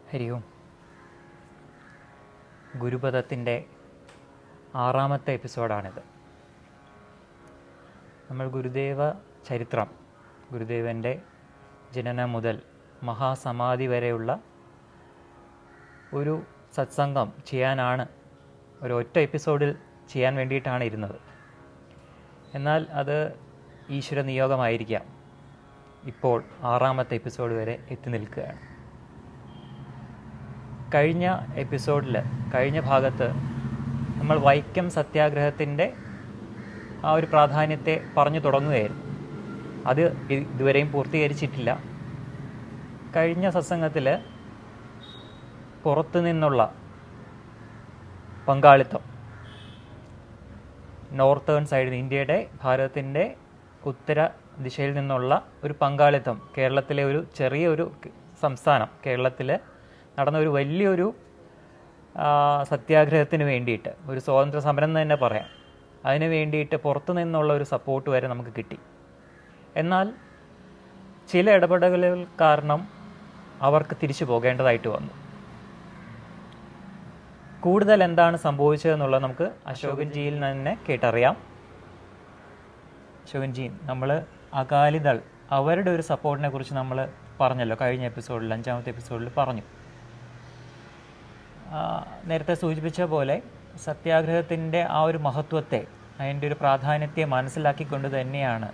ഹരി ഓം. ഗുരുപദത്തിൻ്റെ 6ാമത്തെ എപ്പിസോഡാണിത്. നമ്മൾ ഗുരുദേവ ചരിത്രം, ഗുരുദേവൻ്റെ ജനനം മുതൽ മഹാസമാധി വരെയുള്ള ഒരു സത്സംഗം ചെയ്യാനാണ്, ഒരൊറ്റ എപ്പിസോഡിൽ ചെയ്യാൻ വേണ്ടിയിട്ടാണ് ഇരുന്നത്. എന്നാൽ അത് ഈശ്വര നിയോഗമായിരിക്കാം, ഇപ്പോൾ 6ാമത്തെ എപ്പിസോഡ് വരെ എത്തി നിൽക്കുകയാണ്. കഴിഞ്ഞ എപ്പിസോഡിൽ, കഴിഞ്ഞ ഭാഗത്ത് നമ്മൾ വൈക്കം സത്യാഗ്രഹത്തിൻ്റെ ആ ഒരു പ്രാധാന്യത്തെ പറഞ്ഞു തുടങ്ങുകയായിരുന്നു. അത് ഇതുവരെയും പൂർത്തീകരിച്ചിട്ടില്ല. കഴിഞ്ഞ സത്സംഗത്തിൽ പുറത്തു നിന്നുള്ള പങ്കാളിത്തം, നോർത്തേൺ സൈഡിൽ, ഇന്ത്യയുടെ, ഭാരതത്തിൻ്റെ ഉത്തര ദിശയിൽ നിന്നുള്ള ഒരു പങ്കാളിത്തം, കേരളത്തിലെ ഒരു ചെറിയൊരു സംസ്ഥാനം, കേരളത്തിൽ നടന്ന ഒരു വലിയൊരു സത്യാഗ്രഹത്തിന് വേണ്ടിയിട്ട്, ഒരു സ്വാതന്ത്ര്യ സമരം എന്ന് തന്നെ പറയാം, അതിന് വേണ്ടിയിട്ട് പുറത്തു നിന്നുള്ള ഒരു സപ്പോർട്ട് വരെ നമുക്ക് കിട്ടി. എന്നാൽ ചില ഇടപെടലുകൾ കാരണം അവർക്ക് തിരിച്ചു പോകേണ്ടതായിട്ട് വന്നു. കൂടുതൽ എന്താണ് സംഭവിച്ചതെന്നുള്ളത് നമുക്ക് അശോകൻജിയിൽ തന്നെ കേട്ടറിയാം. അശോകൻജി, നമ്മൾ അകാലിദൾ, അവരുടെ ഒരു സപ്പോർട്ടിനെ കുറിച്ച് നമ്മൾ പറഞ്ഞല്ലോ കഴിഞ്ഞ എപ്പിസോഡിൽ, 5ാമത്തെ എപ്പിസോഡിൽ പറഞ്ഞു. നേരത്തെ സൂചിപ്പിച്ച പോലെ സത്യാഗ്രഹത്തിൻ്റെ ആ ഒരു മഹത്വത്തെ, അതിൻ്റെ ഒരു പ്രാധാന്യത്തെ മനസ്സിലാക്കിക്കൊണ്ട് തന്നെയാണ്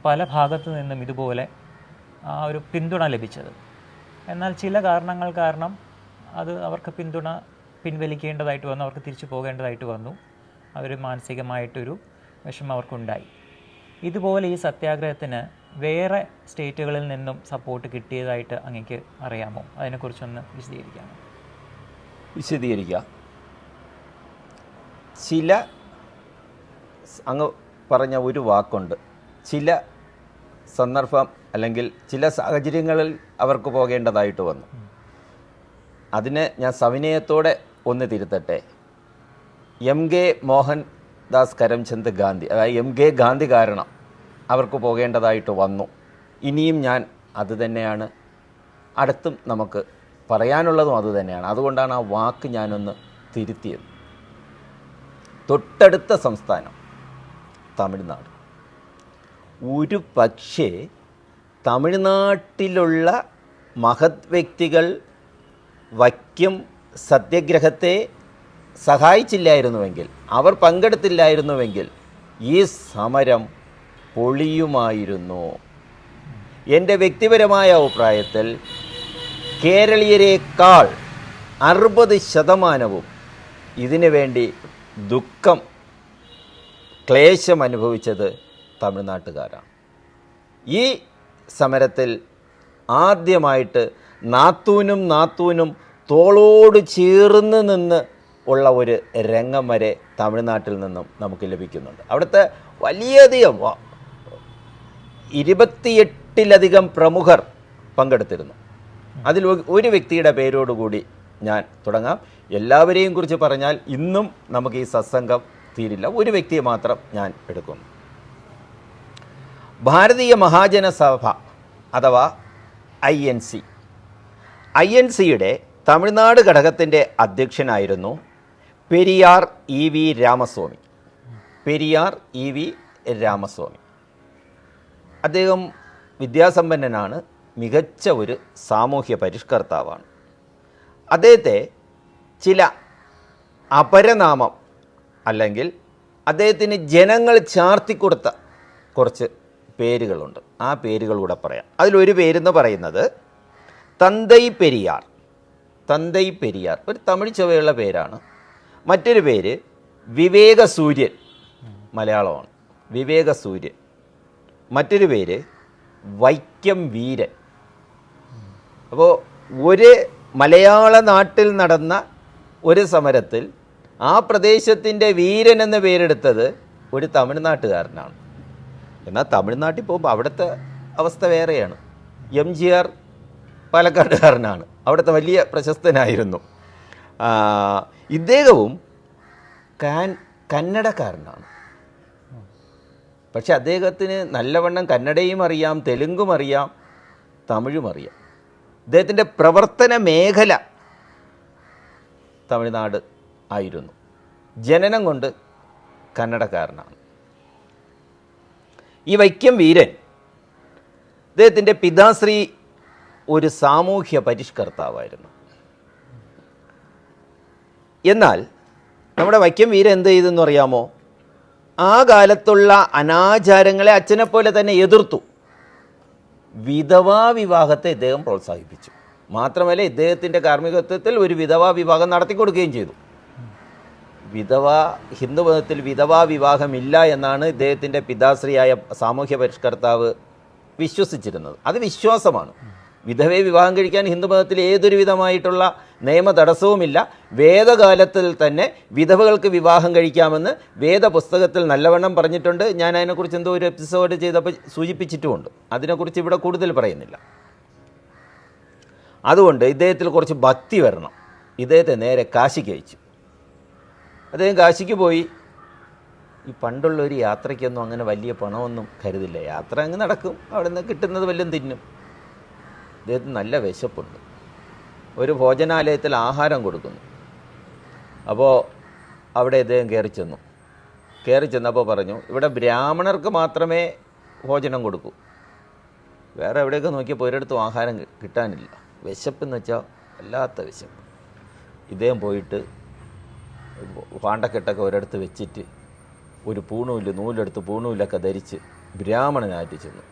പല ഭാഗത്തു നിന്നും ഇതുപോലെ ആ ഒരു പിന്തുണ ലഭിച്ചത്. എന്നാൽ ചില കാരണങ്ങൾ കാരണം അത് അവർക്ക് പിന്തുണ പിൻവലിക്കേണ്ടതായിട്ട് വന്നു, അവർക്ക് തിരിച്ചു പോകേണ്ടതായിട്ട് വന്നു. അവർ മാനസികമായിട്ടൊരു വിഷമം അവർക്കുണ്ടായി. ഇതുപോലെ ഈ സത്യാഗ്രഹത്തിന് വേറെ സ്റ്റേറ്റുകളിൽ നിന്നും സപ്പോർട്ട് കിട്ടിയതായിട്ട് അങ്ങേക്ക് അറിയാമോ? അതിനെക്കുറിച്ചൊന്ന് വിശദീകരിക്കാമോ? വിശദീകരിക്കാം. ചില, അങ്ങ് പറഞ്ഞ ഒരു വാക്കുണ്ട്, ചില സന്ദർഭം അല്ലെങ്കിൽ ചില സാഹചര്യങ്ങളിൽ അവർക്ക് പോകേണ്ടതായിട്ട് വന്നു. അതിന് ഞാൻ സവിനയത്തോടെ ഒന്ന് തിരുത്തട്ടെ. എം.കെ. മോഹൻദാസ് കരംചന്ദ് ഗാന്ധി, അതായത് എം.കെ. ഗാന്ധി കാരണം അവർക്ക് പോകേണ്ടതായിട്ട് വന്നു. ഇനിയും ഞാൻ അത് തന്നെയാണ്, അടുത്തും നമുക്ക് പറയാനുള്ളതും അതുതന്നെയാണ്. അതുകൊണ്ടാണ് ആ വാക്ക് ഞാനൊന്ന് തിരുത്തിയത്. തൊട്ടടുത്ത സംസ്ഥാനം തമിഴ്നാട്. ഒരു പക്ഷേ തമിഴ്നാട്ടിലുള്ള മഹത് വ്യക്തികൾ വൈക്കം സത്യാഗ്രഹത്തെ സഹായിച്ചില്ലായിരുന്നുവെങ്കിൽ, അവർ പങ്കെടുത്തില്ലായിരുന്നുവെങ്കിൽ ഈ സമരം പൊളിയുമായിരുന്നു. എൻ്റെ വ്യക്തിപരമായ അഭിപ്രായത്തിൽ കേരളീയരേക്കാൾ 60% ഇതിനു വേണ്ടി ദുഃഖം, ക്ലേശം അനുഭവിച്ചത് തമിഴ്നാട്ടുകാരാണ്. ഈ സമരത്തിൽ ആദ്യമായിട്ട് നാത്തൂനും തോളോട് ചേർന്ന് നിന്ന് ഉള്ള ഒരു രംഗം വരെ തമിഴ്നാട്ടിൽ നിന്നും നമുക്ക് ലഭിക്കുന്നുണ്ട്. അവിടുത്തെ വലിയധികം 28ലധികം പ്രമുഖർ പങ്കെടുത്തിരുന്നു. അതിൽ ഒരു വ്യക്തിയുടെ പേരോടുകൂടി ഞാൻ തുടങ്ങാം. എല്ലാവരെയും കുറിച്ച് പറഞ്ഞാൽ ഇന്നും നമുക്ക് ഈ സത്സംഗം തീരില്ല. ഒരു വ്യക്തിയെ മാത്രം ഞാൻ എടുക്കുന്നു. ഭാരതീയ മഹാജനസഭ അഥവാ INC-യുടെ തമിഴ്നാട് ഘടകത്തിൻ്റെ അധ്യക്ഷനായിരുന്നു പെരിയാർ ഇ.വി. രാമസ്വാമി. അദ്ദേഹം വിദ്യാസമ്പന്നനാണ്, മികച്ച ഒരു സാമൂഹ്യ പരിഷ്കർത്താവാണ്. അദ്ദേഹത്തെ ചില അപരനാമം അല്ലെങ്കിൽ അദ്ദേഹത്തിന് ജനങ്ങൾ ചാർത്തിക്കൊടുത്ത കുറച്ച് പേരുകളുണ്ട്. ആ പേരുകളൂടെ പറയാം. അതിലൊരു പേരെന്ന് പറയുന്നത് തന്തൈ പെരിയാർ. ഒരു തമിഴ് ചുവയുള്ള പേരാണ്. മറ്റൊരു പേര് വിവേകസൂര്യൻ, മലയാളമാണ്, വിവേകസൂര്യൻ. മറ്റൊരു പേര് വൈക്കം വീരൻ. അപ്പോൾ ഒരു മലയാള നാട്ടിൽ നടന്ന ഒരു സമരത്തിൽ ആ പ്രദേശത്തിൻ്റെ വീരൻ എന്ന പേരെടുത്തത് ഒരു തമിഴ്നാട്ടുകാരനാണ്. എന്നാൽ തമിഴ്നാട്ടിൽ പോകുമ്പോൾ അവിടുത്തെ അവസ്ഥ വേറെയാണ്. MGR പാലക്കാട്ടുകാരനാണ്, അവിടുത്തെ വലിയ പ്രശസ്തനായിരുന്നു. ഇദ്ദേഹവും കന്നഡക്കാരനാണ്. പക്ഷെ അദ്ദേഹത്തിന് നല്ലവണ്ണം കന്നഡയും അറിയാം, തെലുങ്കും അറിയാം, തമിഴും അറിയാം. ഇദ്ദേഹത്തിൻ്റെ പ്രവർത്തന മേഖല തമിഴ്നാട് ആയിരുന്നു. ജനനം കൊണ്ട് കന്നഡക്കാരനാണ്. ഈ വൈക്കം വീരൻ, ഇദ്ദേഹത്തിൻ്റെ പിതാശ്രീ ഒരു സാമൂഹ്യ പരിഷ്കർത്താവായിരുന്നു. എന്നാൽ നമ്മുടെ വൈക്കം വീരൻ എന്ത് ചെയ്തെന്ന് അറിയാമോ? ആ കാലത്തുള്ള അനാചാരങ്ങളെ അച്ഛനെപ്പോലെ തന്നെ എതിർത്തു. വിധവാ വിവാഹത്തെ ഇദ്ദേഹം പ്രോത്സാഹിപ്പിച്ചു. മാത്രമല്ല, ഇദ്ദേഹത്തിൻ്റെ കാർമ്മികത്വത്തിൽ ഒരു വിധവാ വിവാഹം നടത്തിക്കൊടുക്കുകയും ചെയ്തു. ഹിന്ദുമതത്തിൽ വിധവാ വിവാഹമില്ല എന്നാണ് ഇദ്ദേഹത്തിൻ്റെ പിതാശ്രീയായ സാമൂഹ്യ പരിഷ്കർത്താവ് വിശ്വസിച്ചിരുന്നത്. അത് വിശ്വാസമാണ്. വിധവയെ വിവാഹം കഴിക്കാൻ ഹിന്ദുമതത്തിൽ ഏതൊരു വിധമായിട്ടുള്ള നിയമ തടസ്സവുമില്ല. വേദകാലത്തിൽ തന്നെ വിധവകൾക്ക് വിവാഹം കഴിക്കാമെന്ന് വേദപുസ്തകത്തിൽ നല്ലവണ്ണം പറഞ്ഞിട്ടുണ്ട്. ഞാൻ അതിനെക്കുറിച്ച് എന്തോ ഒരു എപ്പിസോഡ് ചെയ്തപ്പോൾ സൂചിപ്പിച്ചിട്ടുമുണ്ട്. അതിനെക്കുറിച്ച് ഇവിടെ കൂടുതൽ പറയുന്നില്ല. അതുകൊണ്ട് ഇദ്ദേഹത്തിൽ കുറച്ച് ഭക്തി വരണം. ഇദ്ദേഹത്തെ നേരെ കാശിക്ക് അയച്ചു. അദ്ദേഹം കാശിക്ക് പോയി. ഈ പണ്ടുള്ള ഒരു യാത്രയ്ക്കൊന്നും അങ്ങനെ വലിയ പണമൊന്നും കരുതില്ല. യാത്ര അങ്ങ് നടക്കും, അവിടെ നിന്ന് കിട്ടുന്നത് വല്ലതും തിന്നും. അദ്ദേഹത്തിന് നല്ല വിശപ്പുണ്ട്. ഒരു ഭോജനാലയത്തിൽ ആഹാരം കൊടുക്കുന്നു. അപ്പോൾ അവിടെ ഇദ്ദേഹം കയറി ചെന്നപ്പോൾ പറഞ്ഞു, ഇവിടെ ബ്രാഹ്മണർക്ക് മാത്രമേ ഭോജനം കൊടുക്കൂ, വേറെ എവിടെയൊക്കെ നോക്കിയപ്പോൾ ഒരിടത്തും ആഹാരം കിട്ടാനില്ല. വിശപ്പെന്ന് വെച്ചാൽ വല്ലാത്ത വിശപ്പ്. ഇദ്ദേഹം പോയിട്ട് പാണ്ടക്കെട്ടൊക്കെ ഒരിടത്ത് വെച്ചിട്ട് ഒരു പൂണൂല് നൂലെടുത്ത് പൂണൂലൊക്കെ ധരിച്ച് ബ്രാഹ്മണനായിട്ട് ചെന്നു.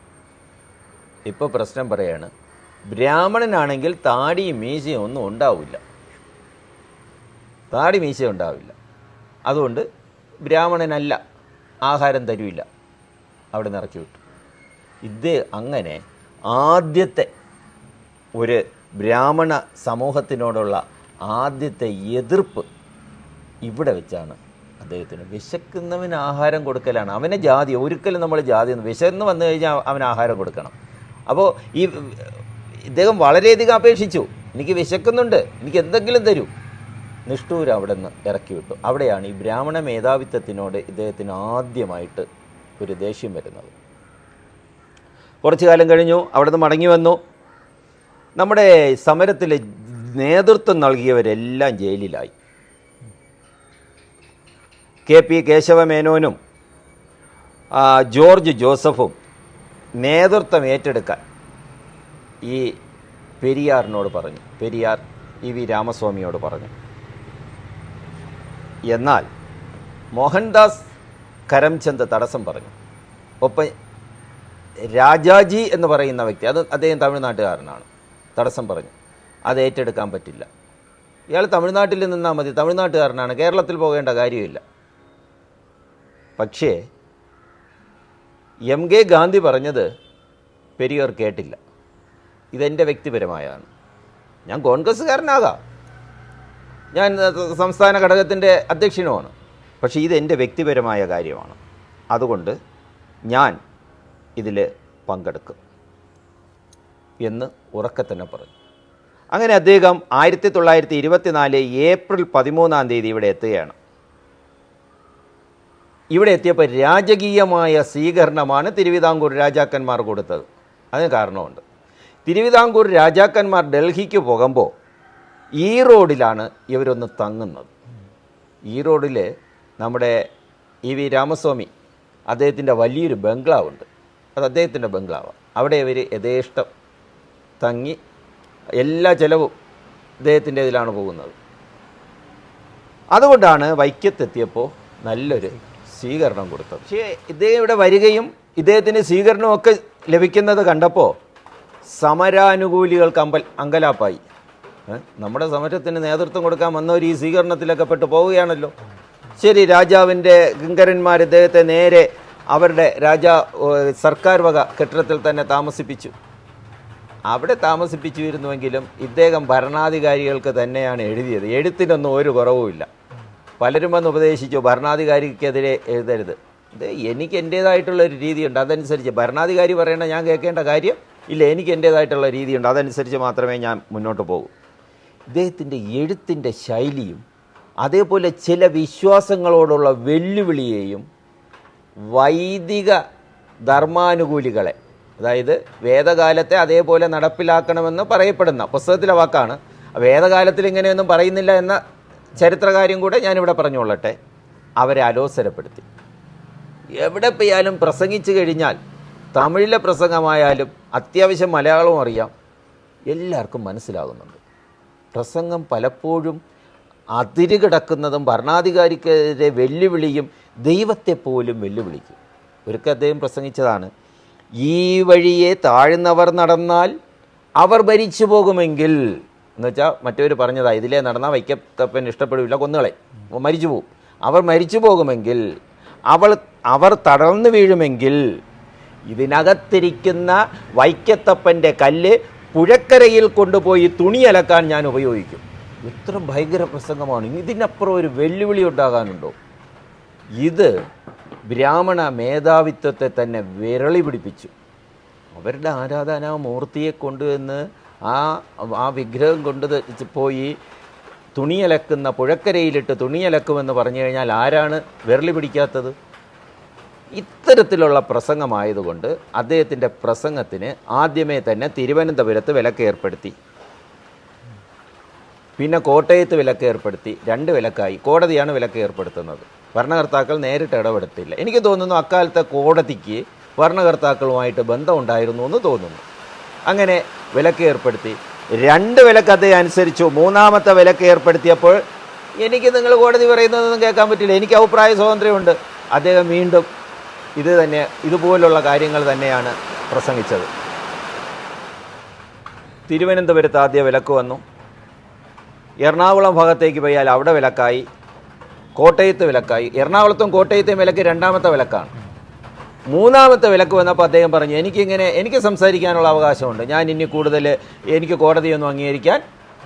ഇപ്പോൾ പ്രശ്നം പറയാണ്, ബ്രാഹ്മണനാണെങ്കിൽ താടിയും മീശയും ഒന്നും ഉണ്ടാവില്ല. താടി മീശ ഉണ്ടാവില്ല. അതുകൊണ്ട് ബ്രാഹ്മണനല്ല, ആഹാരം തരില്ല. അവിടെ നിന്ന് ഇറക്കി വിട്ടു. അങ്ങനെ ആദ്യത്തെ ഒരു ബ്രാഹ്മണ സമൂഹത്തിനോടുള്ള ആദ്യത്തെ എതിർപ്പ് ഇവിടെ വെച്ചാണ് അദ്ദേഹത്തിന്. വിശക്കുന്നവന് ആഹാരം കൊടുക്കലാണ്. അവനെ ജാതി ഒരിക്കലും നമ്മൾ ജാതി വിശന്ന് വന്നു കഴിഞ്ഞാൽ അവന് ആഹാരം കൊടുക്കണം. അപ്പോൾ ഇദ്ദേഹം വളരെയധികം അപേക്ഷിച്ചു, എനിക്ക് വിശക്കുന്നുണ്ട്, എനിക്ക് എന്തെങ്കിലും തരൂ. നിഷ്ഠൂരം അവിടെ നിന്ന് ഇറക്കി വിട്ടു. അവിടെയാണ് ഈ ബ്രാഹ്മണ മേധാവിത്വത്തിനോട് ഇദ്ദേഹത്തിന് ആദ്യമായിട്ട് ഒരു ദേഷ്യം വരുന്നത്. കുറച്ചു കാലം കഴിഞ്ഞു, അവിടെ നിന്ന് മടങ്ങി വന്നു. നമ്മുടെ സമരത്തിൽ നേതൃത്വം നൽകിയവരെല്ലാം ജയിലിലായി. KP കേശവമേനോനും ജോർജ് ജോസഫും നേതൃത്വം ഏറ്റെടുക്കാൻ ഈ പെരിയാറിനോട് പറഞ്ഞു. പെരിയാർ EV രാമസ്വാമിയോട് പറഞ്ഞു. എന്നാൽ മോഹൻദാസ് കരംചന്ദ് തടസ്സം പറഞ്ഞു. ഒപ്പം രാജാജി എന്ന് പറയുന്ന വ്യക്തി, അദ്ദേഹം തമിഴ്നാട്ടുകാരനാണ്, തടസ്സം പറഞ്ഞു. അത് ഏറ്റെടുക്കാൻ പറ്റില്ല, ഇയാൾ തമിഴ്നാട്ടിൽ നിന്നാൽ മതി, തമിഴ്നാട്ടുകാരനാണ്, കേരളത്തിൽ പോകേണ്ട കാര്യമില്ല. പക്ഷേ MK ഗാന്ധി പറഞ്ഞത് പെരിയാർ കേട്ടില്ല. ഇതെൻ്റെ വ്യക്തിപരമായാണ്. ഞാൻ കോൺഗ്രസ്സുകാരനാകാം, ഞാൻ സംസ്ഥാന ഘടകത്തിൻ്റെ അധ്യക്ഷനുമാണ്, പക്ഷേ ഇതെൻ്റെ വ്യക്തിപരമായ കാര്യമാണ്. അതുകൊണ്ട് ഞാൻ ഇതിൽ പങ്കെടുക്കും എന്ന് ഉറക്കെ തന്നെ പറഞ്ഞു. അങ്ങനെ അദ്ദേഹം 1924 ഏപ്രിൽ 13 ഇവിടെ എത്തുകയാണ്. ഇവിടെ എത്തിയപ്പോൾ രാജകീയമായ സ്വീകരണമാണ് തിരുവിതാംകൂർ രാജാക്കന്മാർ കൊടുത്തത്. അതിന് കാരണമുണ്ട്. തിരുവിതാംകൂർ രാജാക്കന്മാർ ഡൽഹിക്ക് പോകുമ്പോൾ ഈ റോഡിലാണ് ഇവരൊന്ന് തങ്ങുന്നത്. ഈ റോഡിൽ നമ്മുടെ EV രാമസ്വാമി, അദ്ദേഹത്തിൻ്റെ വലിയൊരു ബംഗ്ലാവുണ്ട്, അത് അദ്ദേഹത്തിൻ്റെ ബംഗ്ലാവാണ്. അവിടെ ഇവർ യഥേഷ്ടം തങ്ങി എല്ലാ ചിലവും ഇദ്ദേഹത്തിൻ്റെ ഇതിലാണ് പോകുന്നത്. അതുകൊണ്ടാണ് വൈക്കത്തെത്തിയപ്പോൾ നല്ലൊരു സ്വീകരണം കൊടുത്തത്. പക്ഷേ ഇദ്ദേഹം ഇവിടെ വരികയും ഇദ്ദേഹത്തിന് സ്വീകരണമൊക്കെ ലഭിക്കുന്നത് കണ്ടപ്പോൾ സമരാനുകൂലികൾക്ക് അങ്കലാപ്പായി. നമ്മുടെ സമരത്തിന് നേതൃത്വം കൊടുക്കാൻ വന്നവർ ഈ സ്വീകരണത്തിലൊക്കെ പെട്ട് പോവുകയാണല്ലോ. ശരി, രാജാവിൻ്റെ കിങ്കരന്മാർ ഇദ്ദേഹത്തെ നേരെ അവരുടെ സർക്കാർ വക കെട്ടിടത്തിൽ തന്നെ താമസിപ്പിച്ചു. അവിടെ താമസിപ്പിച്ചിരുന്നുവെങ്കിലും ഇദ്ദേഹം ഭരണാധികാരികൾക്ക് തന്നെയാണ് എഴുതിയത്. എഴുത്തിനൊന്നും ഒരു കുറവുമില്ല. പലരും വന്ന് ഉപദേശിച്ചു, ഭരണാധികാരിക്കെതിരെ എഴുതരുത്. എനിക്ക് എൻ്റേതായിട്ടുള്ളൊരു രീതിയുണ്ട്, അതനുസരിച്ച് ഭരണാധികാരി പറയേണ്ട ഞാൻ കേൾക്കേണ്ട കാര്യം ഇല്ല. എനിക്ക് എൻ്റേതായിട്ടുള്ള രീതിയുണ്ട്, അതനുസരിച്ച് മാത്രമേ ഞാൻ മുന്നോട്ട് പോകൂ. ഇദ്ദേഹത്തിൻ്റെ എഴുത്തിൻ്റെ ശൈലിയും അതേപോലെ ചില വിശ്വാസങ്ങളോടുള്ള വെല്ലുവിളിയെയും വൈദിക ധർമാനുകൂലികളെ, അതായത് വേദകാലത്തെ അതേപോലെ നടപ്പിലാക്കണമെന്ന് പറയപ്പെടുന്ന പുസ്തകത്തിലെ വാക്കാണ്. വേദകാലത്തിൽ ഇങ്ങനെയൊന്നും പറയുന്നില്ല എന്ന ചരിത്രകാര്യം കൂടെ ഞാനിവിടെ പറഞ്ഞുകൊള്ളട്ടെ. അവരെ അലോസരപ്പെടുത്തി. എവിടെ പോയാലും പ്രസംഗിച്ചു കഴിഞ്ഞാൽ തമിഴിലെ പ്രസംഗമായാലും അത്യാവശ്യം മലയാളവും അറിയാം, എല്ലാവർക്കും മനസ്സിലാകുന്നുണ്ട്. പ്രസംഗം പലപ്പോഴും അതിര് കിടക്കുന്നതും ഭരണാധികാരിക്കെതിരെ വെല്ലുവിളിയും ദൈവത്തെ പോലും വെല്ലുവിളിക്കും. ഒരിക്കൽ അദ്ദേഹം പ്രസംഗിച്ചതാണ്, ഈ വഴിയെ താഴ്ന്നവർ നടന്നാൽ അവർ ഭരിച്ചു പോകുമെങ്കിൽ എന്ന് വെച്ചാൽ മറ്റവർ പറഞ്ഞതാ, ഇതിലേ നടന്നാൽ വൈക്കത്തപ്പൻ ഇഷ്ടപ്പെടില്ല, കൊന്നുകളെ മരിച്ചു പോകും. അവർ മരിച്ചു പോകുമെങ്കിൽ അവർ തടർന്നു വീഴുമെങ്കിൽ ഇതിനകത്തിരിക്കുന്ന വൈക്കത്തപ്പൻ്റെ കല്ല് പുഴക്കരയിൽ കൊണ്ടുപോയി തുണി അലക്കാൻ ഞാൻ ഉപയോഗിക്കും. ഇത്ര ഭയങ്കര പ്രസംഗമാണ്. ഇതിനപ്പുറം ഒരു വെല്ലുവിളി ഉണ്ടാകാനുണ്ടോ? ഇത് ബ്രാഹ്മണ മേധാവിത്വത്തെ തന്നെ വിരളി പിടിപ്പിച്ചു. അവരുടെ ആരാധനാ മൂർത്തിയെ കൊണ്ടുവന്ന് ആ വിഗ്രഹം കൊണ്ട് പോയി തുണിയലക്കുന്ന പുഴക്കരയിലിട്ട് തുണിയലക്കുമെന്ന് പറഞ്ഞു കഴിഞ്ഞാൽ ആരാണ് വിരളി പിടിക്കാത്തത്? ഇത്തരത്തിലുള്ള പ്രസംഗമായതുകൊണ്ട് അദ്ദേഹത്തിൻ്റെ പ്രസംഗത്തിന് ആദ്യമേ തന്നെ തിരുവനന്തപുരത്ത് വിലക്ക് ഏർപ്പെടുത്തി, പിന്നെ കോട്ടയത്ത് വിലക്ക് ഏർപ്പെടുത്തി. 2 വിലക്കായി. കോടതിയാണ് വിലക്ക് ഏർപ്പെടുത്തുന്നത്. ഭരണകർത്താക്കൾ നേരിട്ട് ഇടപെടുത്തില്ല. എനിക്ക് തോന്നുന്നു അക്കാലത്തെ കോടതിക്ക് ഭരണകർത്താക്കളുമായിട്ട് ബന്ധമുണ്ടായിരുന്നു എന്ന് തോന്നുന്നു. അങ്ങനെ വിലക്ക് ഏർപ്പെടുത്തി. 2 വിലക്ക് അദ്ദേഹം അനുസരിച്ചു. 3ാമത്തെ വിലക്ക് ഏർപ്പെടുത്തിയപ്പോൾ എനിക്ക് നിങ്ങൾ കോടതി പറയുന്നതൊന്നും കേൾക്കാൻ പറ്റില്ല, എനിക്ക് അഭിപ്രായ സ്വാതന്ത്ര്യമുണ്ട്. അദ്ദേഹം വീണ്ടും ഇതുപോലുള്ള കാര്യങ്ങൾ തന്നെയാണ് പ്രസംഗിച്ചത്. തിരുവനന്തപുരത്ത് ആദ്യ വിലക്ക് വന്നു. എറണാകുളം ഭാഗത്തേക്ക് പോയാൽ അവിടെ വിലക്കായി. കോട്ടയത്ത് വിലക്കായി. എറണാകുളത്തും കോട്ടയത്തെയും വിലക്ക് 2ാമത്തെ വിലക്കാണ്. 3ാമത്തെ വിലക്ക് വന്നപ്പോൾ അദ്ദേഹം പറഞ്ഞു, എനിക്ക് സംസാരിക്കാനുള്ള അവകാശമുണ്ട്, ഞാൻ ഇനി കൂടുതൽ എനിക്ക് കോടതിയൊന്നും അംഗീകരിക്കാൻ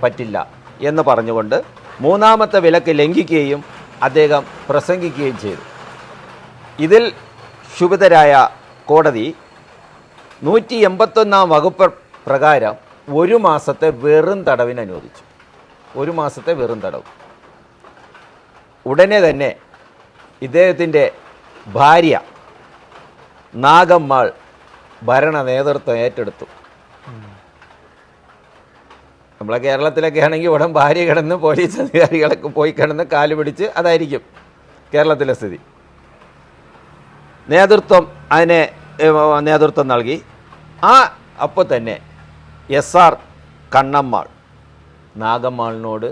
പറ്റില്ല എന്ന് പറഞ്ഞുകൊണ്ട് 3ാമത്തെ വിലക്ക് ലംഘിക്കുകയും അദ്ദേഹം പ്രസംഗിക്കുകയും ചെയ്തു. ഇതിൽ ക്ഷുഭിതരായ കോടതി 181 വകുപ്പ് പ്രകാരം 1 മാസത്തെ വെറും തടവിന് അനുവദിച്ചു. 1 മാസത്തെ വെറും തടവ്. ഉടനെ തന്നെ ഇദ്ദേഹത്തിൻ്റെ ഭാര്യ നാഗമ്മാൾ ഭരണ നേതൃത്വം ഏറ്റെടുത്തു. നമ്മളെ കേരളത്തിലൊക്കെ ആണെങ്കിൽ ഉടൻ ഭാര്യ കിടന്ന് പോലീസ് അധികാരികളൊക്കെ പോയി കിടന്ന് കാല് പിടിച്ച്, അതായിരിക്കും കേരളത്തിലെ സ്ഥിതി. അതിന് നേതൃത്വം നൽകി. അപ്പോൾ തന്നെ SR കണ്ണമ്മാൾ നാഗമ്മാളിനോട്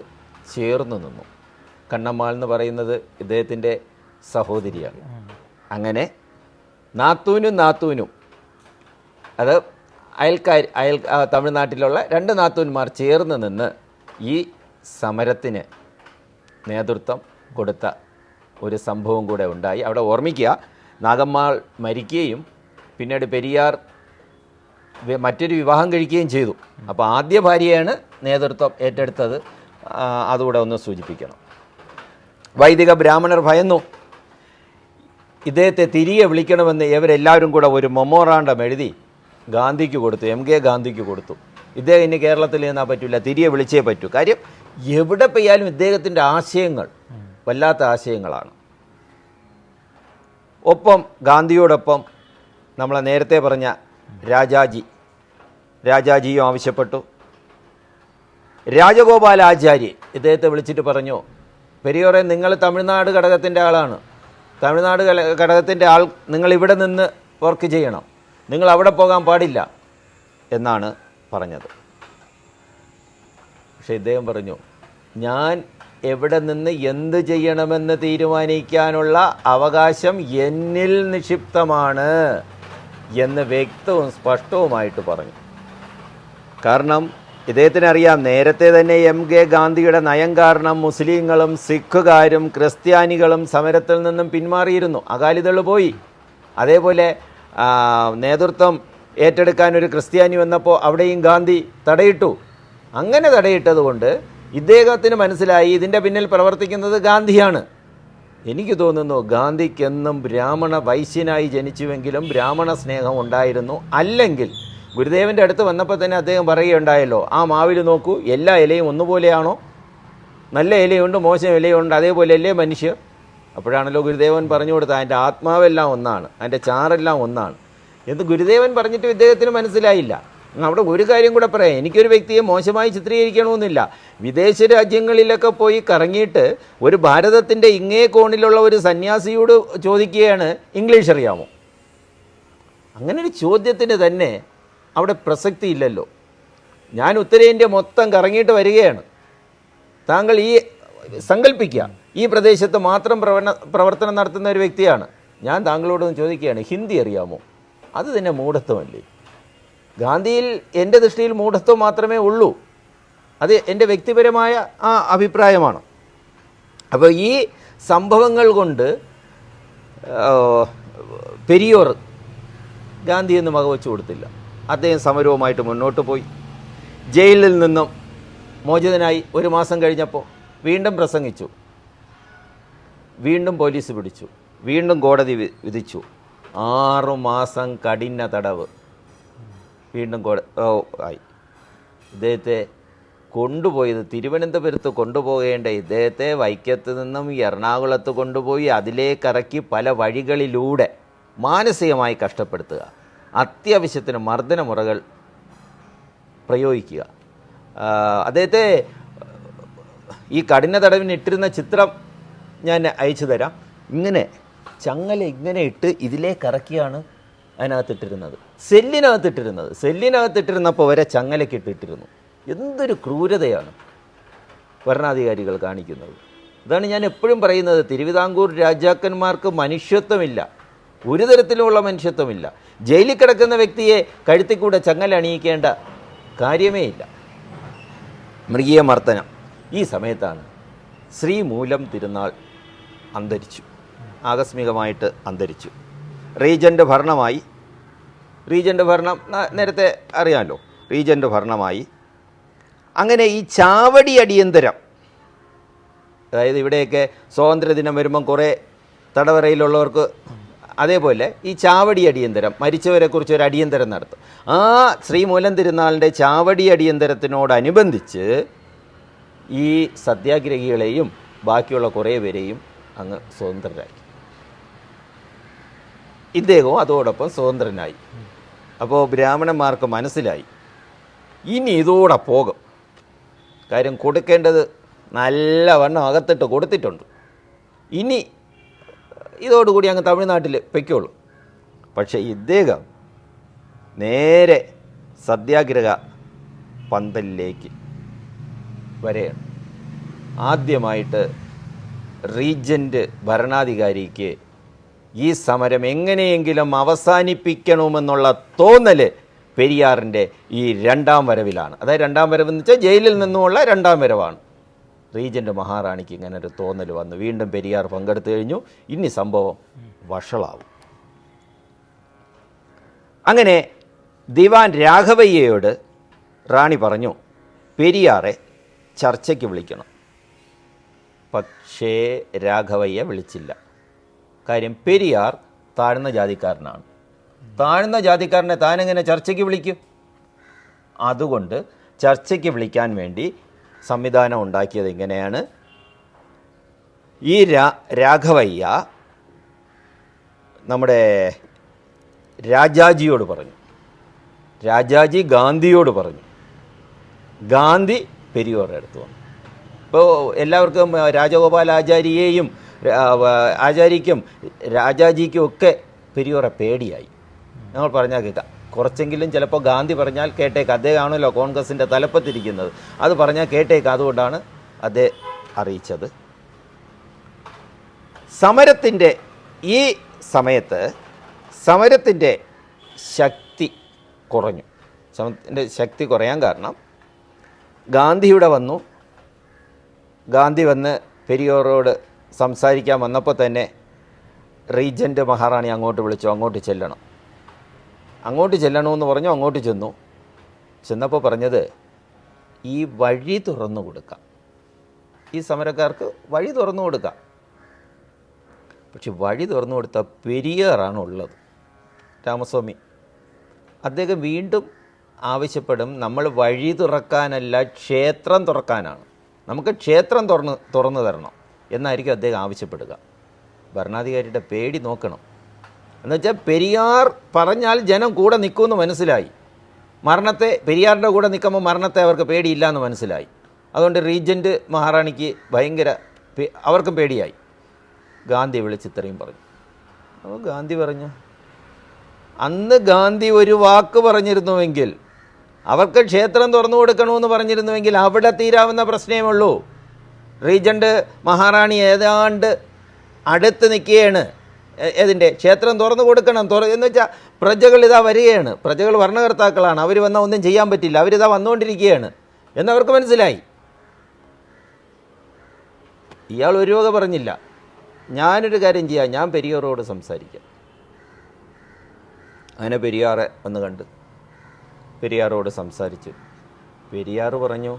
ചേർന്ന് നിന്നു. കണ്ണമ്മാൾ എന്ന് പറയുന്നത് ഇദ്ദേഹത്തിൻ്റെ സഹോദരിയാണ്. അങ്ങനെ നാത്തൂനും അത് തമിഴ്നാട്ടിലുള്ള 2 നാത്തൂന്മാർ ചേർന്ന് നിന്ന് ഈ സമരത്തിന് നേതൃത്വം കൊടുത്ത ഒരു സംഭവം കൂടെ ഉണ്ടായി. അവിടെ ഓർമ്മിക്കുക, നാഗമ്മാൾ മരിക്കുകയും പിന്നീട് പെരിയാർ മറ്റൊരു വിവാഹം കഴിക്കുകയും ചെയ്തു. അപ്പോൾ ആദ്യ ഭാര്യയാണ് നേതൃത്വം ഏറ്റെടുത്തത്. അതുകൂടെ ഒന്ന് സൂചിപ്പിക്കണം. വൈദിക ബ്രാഹ്മണർ ഭയന്നു. ഇദ്ദേഹത്തെ തിരികെ വിളിക്കണമെന്ന് ഇവരെല്ലാവരും കൂടെ ഒരു മെമ്മോറാണ്ടം എഴുതി ഗാന്ധിക്ക് കൊടുത്തു, MK ഗാന്ധിക്ക് കൊടുത്തു. ഇദ്ദേഹം ഇനി കേരളത്തിൽ നിന്നാൽ പറ്റില്ല, തിരികെ വിളിച്ചേ പറ്റൂ. കാര്യം എവിടെ പോയാലും ഇദ്ദേഹത്തിൻ്റെ ആശയങ്ങൾ വല്ലാത്ത ആശയങ്ങളാണ്. ഒപ്പം ഗാന്ധിയോടൊപ്പം നമ്മളെ നേരത്തെ പറഞ്ഞ രാജാജിയും ആവശ്യപ്പെട്ടു. രാജഗോപാലാചാര്യ ഇദ്ദേഹത്തെ വിളിച്ചിട്ട് പറഞ്ഞു, പെരിയോറെ, നിങ്ങൾ തമിഴ്നാട് ഘടകത്തിൻ്റെ ആളാണ്, തമിഴ്നാട് ഘടകത്തിൻ്റെ ആൾ, നിങ്ങൾ ഇവിടെ നിന്ന് വർക്ക് ചെയ്യണം, നിങ്ങൾ അവിടെ പോകാൻ പാടില്ല എന്നാണ് പറഞ്ഞത്. പക്ഷേ ഇദ്ദേഹം പറഞ്ഞു, ഞാൻ എവിടെ നിന്ന് എന്ത് ചെയ്യണമെന്ന് തീരുമാനിക്കാനുള്ള അവകാശം എന്നിൽ നിക്ഷിപ്തമാണ് എന്ന് വ്യക്തവും സ്പഷ്ടവുമായിട്ട് പറഞ്ഞു. കാരണം ഇദ്ദേഹത്തിന് അറിയാം, നേരത്തെ തന്നെ MK ഗാന്ധിയുടെ നയം കാരണം മുസ്ലിങ്ങളും സിഖുകാരും ക്രിസ്ത്യാനികളും സമരത്തിൽ നിന്നും പിന്മാറിയിരുന്നു. അകാലിദൾ പോയി. അതേപോലെ നേതൃത്വം ഏറ്റെടുക്കാൻ ഒരു ക്രിസ്ത്യാനി വന്നപ്പോൾ അവിടെയും ഗാന്ധി തടയിട്ടു. അങ്ങനെ തടയിട്ടതുകൊണ്ട് ഇദ്ദേഹത്തിന് മനസ്സിലായി ഇതിൻ്റെ പിന്നിൽ പ്രവർത്തിക്കുന്നത് ഗാന്ധിയാണ്. എനിക്ക് തോന്നുന്നു ഗാന്ധിക്കെന്നും ബ്രാഹ്മണ വൈശ്യനായി ജനിച്ചുവെങ്കിലും ബ്രാഹ്മണ സ്നേഹം ഉണ്ടായിരുന്നു. അല്ലെങ്കിൽ ഗുരുദേവൻ്റെ അടുത്ത് വന്നപ്പോൾ തന്നെ അദ്ദേഹം പറയുകയുണ്ടായല്ലോ, ആ മാവിൽ നോക്കൂ, എല്ലാ ഇലയും ഒന്നുപോലെയാണോ? നല്ല ഇലയുണ്ട്, മോശം ഇലയുണ്ട്, അതേപോലെയല്ലേ മനുഷ്യർ? അപ്പോഴാണല്ലോ ഗുരുദേവൻ പറഞ്ഞു കൊടുത്തത്, അതിൻ്റെ ആത്മാവെല്ലാം ഒന്നാണ്, അതിൻ്റെ ചാറെല്ലാം ഒന്നാണ് എന്ന് ഗുരുദേവൻ പറഞ്ഞിട്ടും ഇദ്ദേഹത്തിന് മനസ്സിലായില്ല. അവിടെ ഒരു കാര്യം കൂടെ പറയാം, എനിക്കൊരു വ്യക്തിയെ മോശമായി ചിത്രീകരിക്കണമെന്നില്ല. വിദേശ രാജ്യങ്ങളിലൊക്കെ പോയി കറങ്ങിയിട്ട് ഒരു ഭാരതത്തിൻ്റെ ഇങ്ങേ കോണിലുള്ള ഒരു സന്യാസിയോട് ചോദിക്കുകയാണ് ഇംഗ്ലീഷ് അറിയാമോ. അങ്ങനെ ഒരു ചോദ്യത്തിന് തന്നെ അവിടെ പ്രസക്തി ഇല്ലല്ലോ. ഞാൻ ഉത്തരേന്ത്യ മൊത്തം കറങ്ങിയിട്ട് വരികയാണ്. താങ്കൾ ഈ സങ്കല്പിക്കുക, ഈ പ്രദേശത്ത് മാത്രം പ്രവർത്തനം നടത്തുന്ന ഒരു വ്യക്തിയാണ്. ഞാൻ താങ്കളോടൊന്ന് ചോദിക്കുകയാണ് ഹിന്ദി അറിയാമോ. അത് തന്നെ മൂഢത്വമല്ലേ? ഗാന്ധിയിൽ എൻ്റെ ദൃഷ്ടിയിൽ മൂഢത്വം മാത്രമേ ഉള്ളൂ. അത് എൻ്റെ വ്യക്തിപരമായ ആ അഭിപ്രായമാണ്. അപ്പോൾ ഈ സംഭവങ്ങൾ കൊണ്ട് പെരിയോർ ഗാന്ധിയൊന്നും വകവെച്ചു കൊടുത്തില്ല. അദ്ദേഹം സമരവുമായിട്ട് മുന്നോട്ട് പോയി. ജയിലിൽ നിന്നും മോചിതനായി 1 മാസം കഴിഞ്ഞപ്പോൾ വീണ്ടും പ്രസംഗിച്ചു. വീണ്ടും പോലീസ് പിടിച്ചു. വീണ്ടും കോടതി വിധിച്ചു 6 മാസം കഠിന തടവ്. വീണ്ടും ആയി. ഇദ്ദേഹത്തെ കൊണ്ടുപോയത് തിരുവനന്തപുരത്ത് കൊണ്ടുപോകേണ്ട ഇദ്ദേഹത്തെ വൈക്കത്ത് നിന്നും എറണാകുളത്ത് കൊണ്ടുപോയി അതിലേക്കിറക്കി പല വഴികളിലൂടെ മാനസികമായി കഷ്ടപ്പെടുത്തുക, അത്യാവശ്യത്തിന് മർദ്ദനമുറകൾ പ്രയോഗിക്കുക. അദ്ദേഹത്തെ ഈ കഠിന തടവിന് ഇട്ടിരുന്ന ചിത്രം ഞാൻ അയച്ചു തരാം. ഇങ്ങനെ ചങ്ങല ഇങ്ങനെ ഇട്ട് ഇതിലേക്കിറക്കിയാണ് അതിനകത്തിട്ടിരുന്നത്, സെല്ലിനകത്തിട്ടിരുന്നപ്പോൾ വരെ ചങ്ങലക്കിട്ടിട്ടിരുന്നു. എന്തൊരു ക്രൂരതയാണ് ഭരണാധികാരികൾ കാണിക്കുന്നത്. ഇതാണ് ഞാൻ എപ്പോഴും പറയുന്നത്, തിരുവിതാംകൂർ രാജാക്കന്മാർക്ക് മനുഷ്യത്വമില്ല, ഒരു തരത്തിലുമുള്ള മനുഷ്യത്വമില്ല. ജയിലിൽ കിടക്കുന്ന വ്യക്തിയെ കഴുത്തിൽ കൂടെ ചങ്ങല അണിയിക്കേണ്ട കാര്യമേ ഇല്ല. മൃഗീയ മർദ്ദനം. ഈ സമയത്താണ് ശ്രീമൂലം തിരുനാൾ അന്തരിച്ചു, ആകസ്മികമായിട്ട് അന്തരിച്ചു. റീജൻ്റ് ഭരണമായി. റീജൻ്റ് ഭരണം നേരത്തെ അറിയാമല്ലോ, റീജൻ്റ് ഭരണമായി. അങ്ങനെ ഈ ചാവടി അടിയന്തരം, അതായത് ഇവിടെയൊക്കെ സ്വാതന്ത്ര്യദിനം വരുമ്പം കുറേ തടവറയിലുള്ളവർക്ക് അതേപോലെ ഈ ചാവടി അടിയന്തരം, മരിച്ചവരെക്കുറിച്ച് ഒരു അടിയന്തരം നടത്തും. ആ ശ്രീമൂലം തിരുനാളിൻ്റെ ചാവടി അടിയന്തരത്തിനോടനുബന്ധിച്ച് ഈ സത്യാഗ്രഹികളെയും ബാക്കിയുള്ള കുറേ പേരെയും അങ്ങ് സ്വതന്ത്രരാക്കി. ഇദ്ദേഹവും അതോടൊപ്പം സ്വതന്ത്രനായി. അപ്പോൾ ബ്രാഹ്മണന്മാർക്ക് മനസ്സിലായി ഇനി ഇതോടെ പോകും. കാര്യം കൊടുക്കേണ്ടത് നല്ലവണ്ണം അകത്തിട്ട് കൊടുത്തിട്ടുണ്ട്. ഇനി ഇതോടുകൂടി അങ്ങ് തമിഴ്നാട്ടിൽ പൊയ്ക്കോളൂ. പക്ഷേ ഇദ്ദേഹം നേരെ സത്യാഗ്രഹ പന്തലിലേക്ക് വരെയാണ്. ആദ്യമായിട്ട് റീജൻ്റ് ഭരണാധികാരിക്ക് ഈ സമരം എങ്ങനെയെങ്കിലും അവസാനിപ്പിക്കണമെന്നുള്ള തോന്നൽ പെരിയാറിൻ്റെ ഈ 2ാം വരവിലാണ്. അതായത് 2ാം വരവെന്ന് വെച്ചാൽ ജയിലിൽ നിന്നുമുള്ള 2ാം വരവാണ്. റീജൻ്റ് മഹാറാണിക്ക് ഇങ്ങനെ ഒരു തോന്നൽ വന്നു. വീണ്ടും പെരിയാർ പങ്കെടുത്തു കഴിഞ്ഞു. ഇനി സംഭവം വഷളാവും. അങ്ങനെ ദിവാൻ രാഘവയ്യയോട് റാണി പറഞ്ഞു പെരിയാറെ ചർച്ചയ്ക്ക് വിളിക്കണം. പക്ഷേ രാഘവയ്യ വിളിച്ചില്ല. കാര്യം പെരിയാർ താഴ്ന്ന ജാതിക്കാരനാണ്. താഴ്ന്ന ജാതിക്കാരനെ താനെങ്ങനെ ചർച്ചയ്ക്ക് വിളിക്കും? അതുകൊണ്ട് ചർച്ചയ്ക്ക് വിളിക്കാൻ വേണ്ടി സംവിധാനം ഉണ്ടാക്കിയത് ഇങ്ങനെയാണ്. ഈ രാഘവയ്യ നമ്മുടെ രാജാജിയോട് പറഞ്ഞു, രാജാജി ഗാന്ധിയോട് പറഞ്ഞു, ഗാന്ധി പെരിയാറുടെ അടുത്ത് വന്നു. ഇപ്പോൾ എല്ലാവർക്കും രാജഗോപാലാചാര്യയെയും ആചാര്യയ്ക്കും രാജാജിക്കും ഒക്കെ പെരിയാറെ പേടിയായി. ഞങ്ങൾ പറഞ്ഞാൽ കേൾക്കാം. കുറച്ചെങ്കിലും ചിലപ്പോൾ ഗാന്ധി പറഞ്ഞാൽ കേട്ടേക്ക്. അദ്ദേഹമാണല്ലോ കോൺഗ്രസിൻ്റെ തലപ്പത്തിരിക്കുന്നത്. അത് പറഞ്ഞാൽ കേട്ടേക്ക്. അതുകൊണ്ടാണ് അദ്ദേഹം അറിയിച്ചത്. സമരത്തിൻ്റെ ഈ സമയത്ത് സമരത്തിൻ്റെ ശക്തി കുറഞ്ഞു. സമരത്തിൻ്റെ ശക്തി കുറയാൻ കാരണം ഗാന്ധിയുടെ വന്നു. ഗാന്ധി വന്ന് പെരിയാറോട് സംസാരിക്കാൻ വന്നപ്പോൾ തന്നെ റീജൻ്റ് മഹാറാണി അങ്ങോട്ട് വിളിച്ചു, അങ്ങോട്ട് ചെല്ലണം. അങ്ങോട്ട് ചെല്ലണമെന്ന് പറഞ്ഞു. അങ്ങോട്ട് ചെന്നു. ചെന്നപ്പോൾ പറഞ്ഞത് ഈ വഴി തുറന്നു കൊടുക്കാം, ഈ സമരക്കാർക്ക് വഴി തുറന്നു കൊടുക്കാം. പക്ഷെ വഴി തുറന്നു കൊടുത്ത പെരിയാറാണുള്ളത്. രാമസ്വാമി അദ്ദേഹം വീണ്ടും ആവശ്യപ്പെടും, നമ്മൾ വഴി തുറക്കാനല്ല ക്ഷേത്രം തുറക്കാനാണ്, നമുക്ക് ക്ഷേത്രം തുറന്നു തരണം എന്നായിരിക്കും അദ്ദേഹം ആവശ്യപ്പെടുക. ഭരണാധികാരിയുടെ പേടി നോക്കണം. എന്നുവെച്ചാൽ പെരിയാർ പറഞ്ഞാൽ ജനം കൂടെ നിൽക്കുമെന്ന് മനസ്സിലായി. പെരിയാറിൻ്റെ കൂടെ നിൽക്കുമ്പോൾ മരണത്തെ അവർക്ക് പേടിയില്ല എന്ന് മനസ്സിലായി. അതുകൊണ്ട് റീജൻറ്റ് മഹാറാണിക്ക് അവർക്കും പേടിയായി. ഗാന്ധി വിളിച്ച് ഇത്രയും പറഞ്ഞു. അപ്പോൾ ഗാന്ധി പറഞ്ഞു, അന്ന് ഗാന്ധി ഒരു വാക്ക് പറഞ്ഞിരുന്നുവെങ്കിൽ, അവർക്ക് ക്ഷേത്രം തുറന്നു കൊടുക്കണമെന്ന് പറഞ്ഞിരുന്നുവെങ്കിൽ അവിടെ തീരാവുന്ന പ്രശ്നമേ ഉള്ളൂ. റീജൻറ്റ് മഹാറാണി ഏതാണ്ട് അടുത്ത് നിൽക്കുകയാണ്. ഏതിൻ്റെ ക്ഷേത്രം തുറന്നു കൊടുക്കണം എന്ന് വെച്ചാൽ പ്രജകൾ ഇതാ വരികയാണ്, പ്രജകൾ ഭരണകർത്താക്കളാണ്, അവർ വന്നാൽ ഒന്നും ചെയ്യാൻ പറ്റില്ല, അവരിതാ വന്നുകൊണ്ടിരിക്കുകയാണ് എന്നവർക്ക് മനസ്സിലായി. ഇയാൾ ഒരു വക പറഞ്ഞില്ല. ഞാനൊരു കാര്യം ചെയ്യാം, ഞാൻ പെരിയാറോട് സംസാരിക്കാം. അങ്ങനെ പെരിയാറെ ഒന്ന് കണ്ട് പെരിയാറോട് സംസാരിച്ചു. പെരിയാർ പറഞ്ഞു,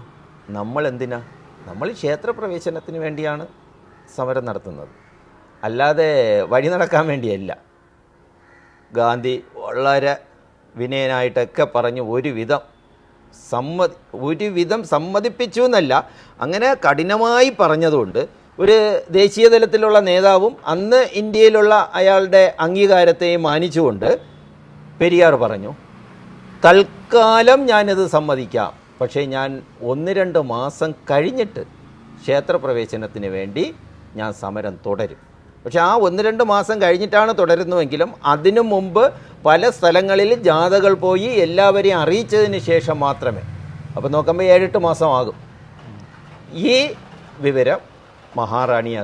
നമ്മൾ ക്ഷേത്രപ്രവേശനത്തിന് വേണ്ടിയാണ് സമരം നടത്തുന്നത്, അല്ലാതെ വഴി നടക്കാൻ വേണ്ടിയല്ല. ഗാന്ധി വളരെ വിനയനായിട്ടൊക്കെ പറഞ്ഞു ഒരുവിധം സമ്മതിപ്പിച്ചു എന്നല്ല, അങ്ങനെ കഠിനമായി പറഞ്ഞതുകൊണ്ട് ഒരു ദേശീയ തലത്തിലുള്ള നേതാവും അന്ന് ഇന്ത്യയിലുള്ള അയാളുടെ അംഗീകാരത്തെയും മാനിച്ചുകൊണ്ട് പെരിയാർ പറഞ്ഞു, തൽക്കാലം ഞാനിത് സമ്മതിക്കാം, പക്ഷേ ഞാൻ 1-2 മാസം കഴിഞ്ഞിട്ട് ക്ഷേത്രപ്രവേശനത്തിന് വേണ്ടി ഞാൻ സമരം തുടരും. പക്ഷേ ആ 1-2 മാസം കഴിഞ്ഞിട്ടാണ് തുടരുന്നുവെങ്കിലും അതിനു മുമ്പ് പല സ്ഥലങ്ങളിൽ ജാഥകൾ പോയി എല്ലാവരെയും അറിയിച്ചതിന് ശേഷം മാത്രമേ. അപ്പോൾ നോക്കുമ്പോൾ 7-8 മാസമാകും. ഈ വിവരം മഹാറാണിയെ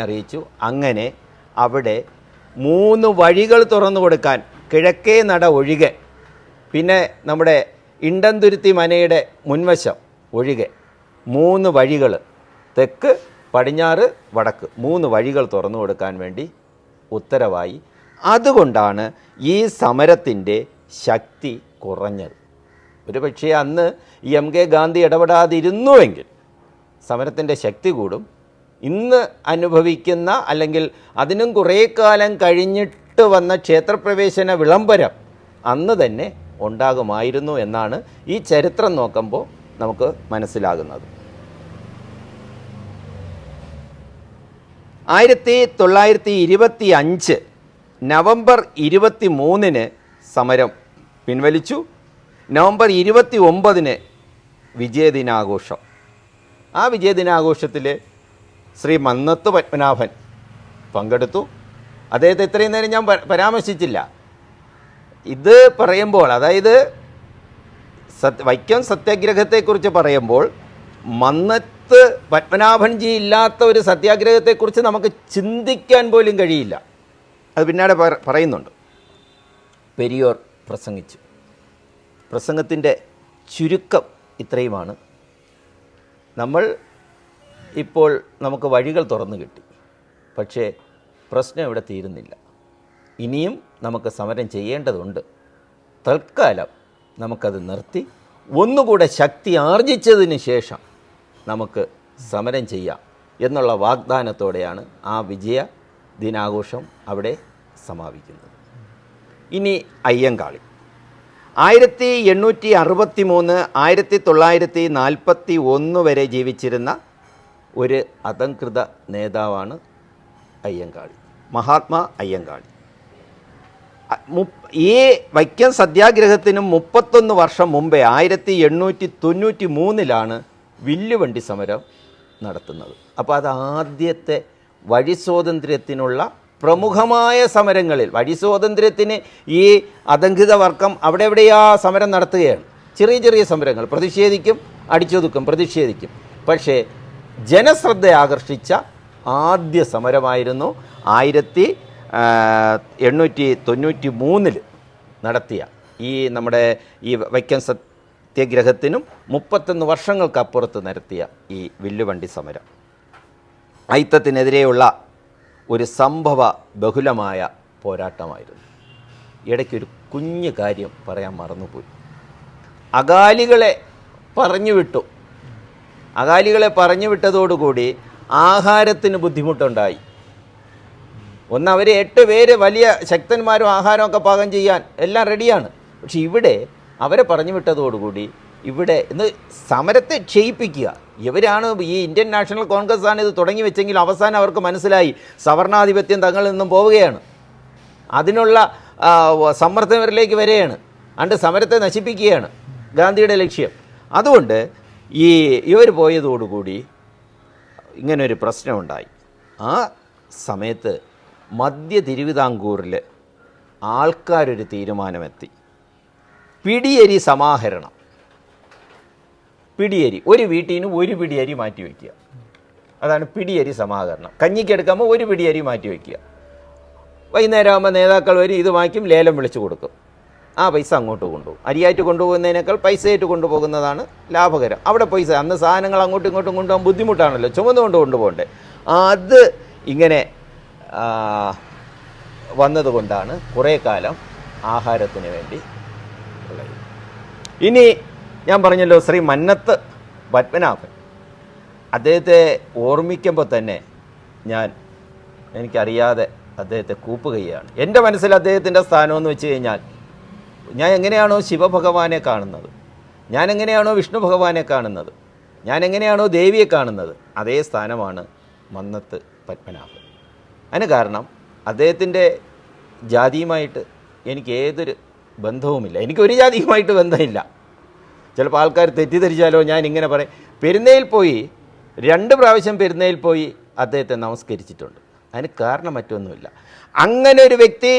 അറിയിച്ചു. അങ്ങനെ അവിടെ 3 വഴികൾ തുറന്നു കൊടുക്കാൻ, കിഴക്കേ നട ഒഴികെ, പിന്നെ നമ്മുടെ ഇണ്ടന്തുരുത്തി മനയുടെ മുൻവശം ഒഴികെ 3 വഴികൾ, തെക്ക്, പടിഞ്ഞാറ്, വടക്ക് 3 വഴികൾ തുറന്നു കൊടുക്കാൻ വേണ്ടി ഉത്തരവായി. അതുകൊണ്ടാണ് ഈ സമരത്തിൻ്റെ ശക്തി കുറഞ്ഞത്. ഒരു പക്ഷേ അന്ന് MK ഗാന്ധി ഇടപെടാതിരുന്നുവെങ്കിൽ സമരത്തിൻ്റെ ശക്തി കൂടും. ഇന്ന് അനുഭവിക്കുന്ന, അല്ലെങ്കിൽ അതിനും കുറേ കാലം കഴിഞ്ഞിട്ട് വന്ന ക്ഷേത്രപ്രവേശന വിളംബരം അന്ന് തന്നെ ഉണ്ടാകുമായിരുന്നു എന്നാണ് ഈ ചരിത്രം നോക്കുമ്പോൾ നമുക്ക് മനസ്സിലാകുന്നത്. 1925 നവംബർ 23 സമരം പിൻവലിച്ചു. നവംബർ 29 വിജയദിനാഘോഷം. ആ വിജയദിനാഘോഷത്തിൽ ശ്രീ മന്നത്ത് പത്മനാഭൻ പങ്കെടുത്തു. അദ്ദേഹത്തെ ഇത്രയും നേരം ഞാൻ പരാമർശിച്ചില്ല. ഇത് പറയുമ്പോൾ, അതായത് വൈക്കം സത്യാഗ്രഹത്തെക്കുറിച്ച് പറയുമ്പോൾ, മന്നത്ത് പത്മനാഭൻജി ഇല്ലാത്ത ഒരു സത്യാഗ്രഹത്തെക്കുറിച്ച് നമുക്ക് ചിന്തിക്കാൻ പോലും കഴിയില്ല. അത് പിന്നാലെ പറയുന്നുണ്ട്. പെരിയാർ പ്രസംഗിച്ചു. പ്രസംഗത്തിൻ്റെ ചുരുക്കം ഇത്രയുമാണ്. ഇപ്പോൾ നമുക്ക് വഴികൾ തുറന്നു കിട്ടി, പക്ഷേ പ്രശ്നം ഇവിടെ തീരുന്നില്ല. ഇനിയും നമുക്ക് സമരം ചെയ്യേണ്ടതുണ്ട്. തൽക്കാലം നമുക്കത് നിർത്തി ഒന്നുകൂടെ ശക്തി ആർജിച്ചതിന് ശേഷം നമുക്ക് സമരം ചെയ്യാം എന്നുള്ള വാഗ്ദാനത്തോടെയാണ് ആ വിജയ ദിനാഘോഷം അവിടെ സമാപിക്കുന്നത്. ഇനി അയ്യങ്കാളി. 1863 1941 വരെ ജീവിച്ചിരുന്ന ഒരു അധംകൃത നേതാവാണ് അയ്യങ്കാളി, മഹാത്മാ അയ്യങ്കാളി. ഈ വൈക്കം സത്യാഗ്രഹത്തിനും 31 വർഷം മുമ്പേ 1893 വില്ലുവണ്ടി സമരം നടത്തുന്നത്. അപ്പോൾ അത് ആദ്യത്തെ വഴി സ്വാതന്ത്ര്യത്തിനുള്ള പ്രമുഖമായ സമരങ്ങളിൽ, വഴി സ്വാതന്ത്ര്യത്തിന് ഈ അധംകൃത വർഗം അവിടെ എവിടെയാ സമരം നടത്തുകയാണ്. ചെറിയ ചെറിയ സമരങ്ങൾ, പ്രതിഷേധിക്കും, അടിച്ചൊതുക്കും, പ്രതിഷേധിക്കും. പക്ഷേ ജനശ്രദ്ധ ആകർഷിച്ച ആദ്യ സമരമായിരുന്നു 1893 നടത്തിയ നമ്മുടെ ഈ വൈക്കം സത്യാഗ്രഹത്തിനും 31 വർഷങ്ങൾക്കപ്പുറത്ത് നടത്തിയ ഈ വില്ലുവണ്ടി സമരം. അയിത്തത്തിനെതിരെയുള്ള ഒരു സംഭവ ബഹുലമായ പോരാട്ടമായിരുന്നു. ഇടയ്ക്കൊരു കുഞ്ഞു കാര്യം പറയാൻ മറന്നുപോയി. അകാലികളെ പറഞ്ഞു വിട്ടതോടുകൂടി ആഹാരത്തിന് ബുദ്ധിമുട്ടുണ്ടായി. അവർ 8 പേര് വലിയ ശക്തന്മാരും ആഹാരമൊക്കെ പാകം ചെയ്യാൻ എല്ലാം റെഡിയാണ്. പക്ഷെ ഇവിടെ അവരെ പറഞ്ഞു വിട്ടതോടുകൂടി ഇവിടെ ഇന്ന് സമരത്തെ ക്ഷയിപ്പിക്കുക. ഇവരാണ് ഈ ഇന്ത്യൻ നാഷണൽ കോൺഗ്രസ് ആണ് ഇത് തുടങ്ങി വെച്ചെങ്കിൽ അവസാനം അവർക്ക് മനസ്സിലായി സവർണാധിപത്യം തങ്ങളിൽ നിന്നും പോവുകയാണ്. അതിനുള്ള സമ്മർദ്ദവരിലേക്ക് വരികയാണ്. അണ്ട് സമരത്തെ നശിപ്പിക്കുകയാണ് ഗാന്ധിയുടെ ലക്ഷ്യം. അതുകൊണ്ട് ഇവർ പോയതോടുകൂടി ഇങ്ങനൊരു പ്രശ്നമുണ്ടായി. ആ സമയത്ത് മധ്യ തിരുവിതാംകൂറിൽ ആൾക്കാരൊരു തീരുമാനമെത്തി. പിടിയരി സമാഹരണം. പിടിയരി, ഒരു വീട്ടിൽ നിന്ന് ഒരു പിടിയരി മാറ്റി വയ്ക്കുക. അതാണ് പിടിയരി സമാഹരണം. കഞ്ഞിക്കെടുക്കുമ്പോൾ ഒരു പിടിയരി മാറ്റി വയ്ക്കുക. വൈകുന്നേരം ആകുമ്പോൾ നേതാക്കൾ വരും, ഇത് വാങ്ങിക്കും, ലേലം വിളിച്ചു കൊടുക്കും. ആ പൈസ അങ്ങോട്ട് കൊണ്ടുപോകും. അരിയായിട്ട് കൊണ്ടുപോകുന്നതിനേക്കാൾ പൈസയായിട്ട് കൊണ്ടുപോകുന്നതാണ് ലാഭകരം. അവിടെ പൈസ, അന്ന് സാധനങ്ങൾ അങ്ങോട്ടും ഇങ്ങോട്ടും കൊണ്ടുപോകാൻ ബുദ്ധിമുട്ടാണല്ലോ, ചുമന്നുകൊണ്ട് കൊണ്ടുപോകണ്ടേ. അത് ഇങ്ങനെ വന്നതുകൊണ്ടാണ് കുറേ കാലം ആഹാരത്തിന് വേണ്ടി ഉള്ളത്. ഇനി ഞാൻ പറഞ്ഞല്ലോ, ശ്രീ മന്നത്ത് പത്മനാഭൻ, അദ്ദേഹത്തെ ഓർമ്മിക്കുമ്പോൾ തന്നെ എനിക്കറിയാതെ അദ്ദേഹത്തെ കൂപ്പുകയാണ്. എൻ്റെ മനസ്സിൽ അദ്ദേഹത്തിൻ്റെ സ്ഥാനമെന്ന് വെച്ച് കഴിഞ്ഞാൽ, ഞാൻ എങ്ങനെയാണോ ശിവഭഗവാനെ കാണുന്നത്, ഞാൻ എങ്ങനെയാണോ വിഷ്ണു ഭഗവാനെ കാണുന്നത്, ഞാൻ എങ്ങനെയാണോ ദേവിയെ കാണുന്നത്, അതേ സ്ഥാനമാണ് മന്നത്ത് പത്മനാഭൻ. അതിന് കാരണം അദ്ദേഹത്തിൻ്റെ ജാതിയുമായിട്ട് എനിക്ക് ഏതൊരു ബന്ധവുമില്ല. എനിക്കൊരു ജാതിയുമായിട്ട് ബന്ധമില്ല. ചിലപ്പോൾ ആൾക്കാർ തെറ്റിദ്ധരിച്ചാലോ ഞാൻ ഇങ്ങനെ പറയും. പെരുന്നയിൽ പോയി 2 പ്രാവശ്യം പെരുന്നയിൽ പോയി അദ്ദേഹത്തെ നമസ്കരിച്ചിട്ടുണ്ട്. അതിന് കാരണം മറ്റൊന്നുമില്ല. അങ്ങനെ ഒരു വ്യക്തി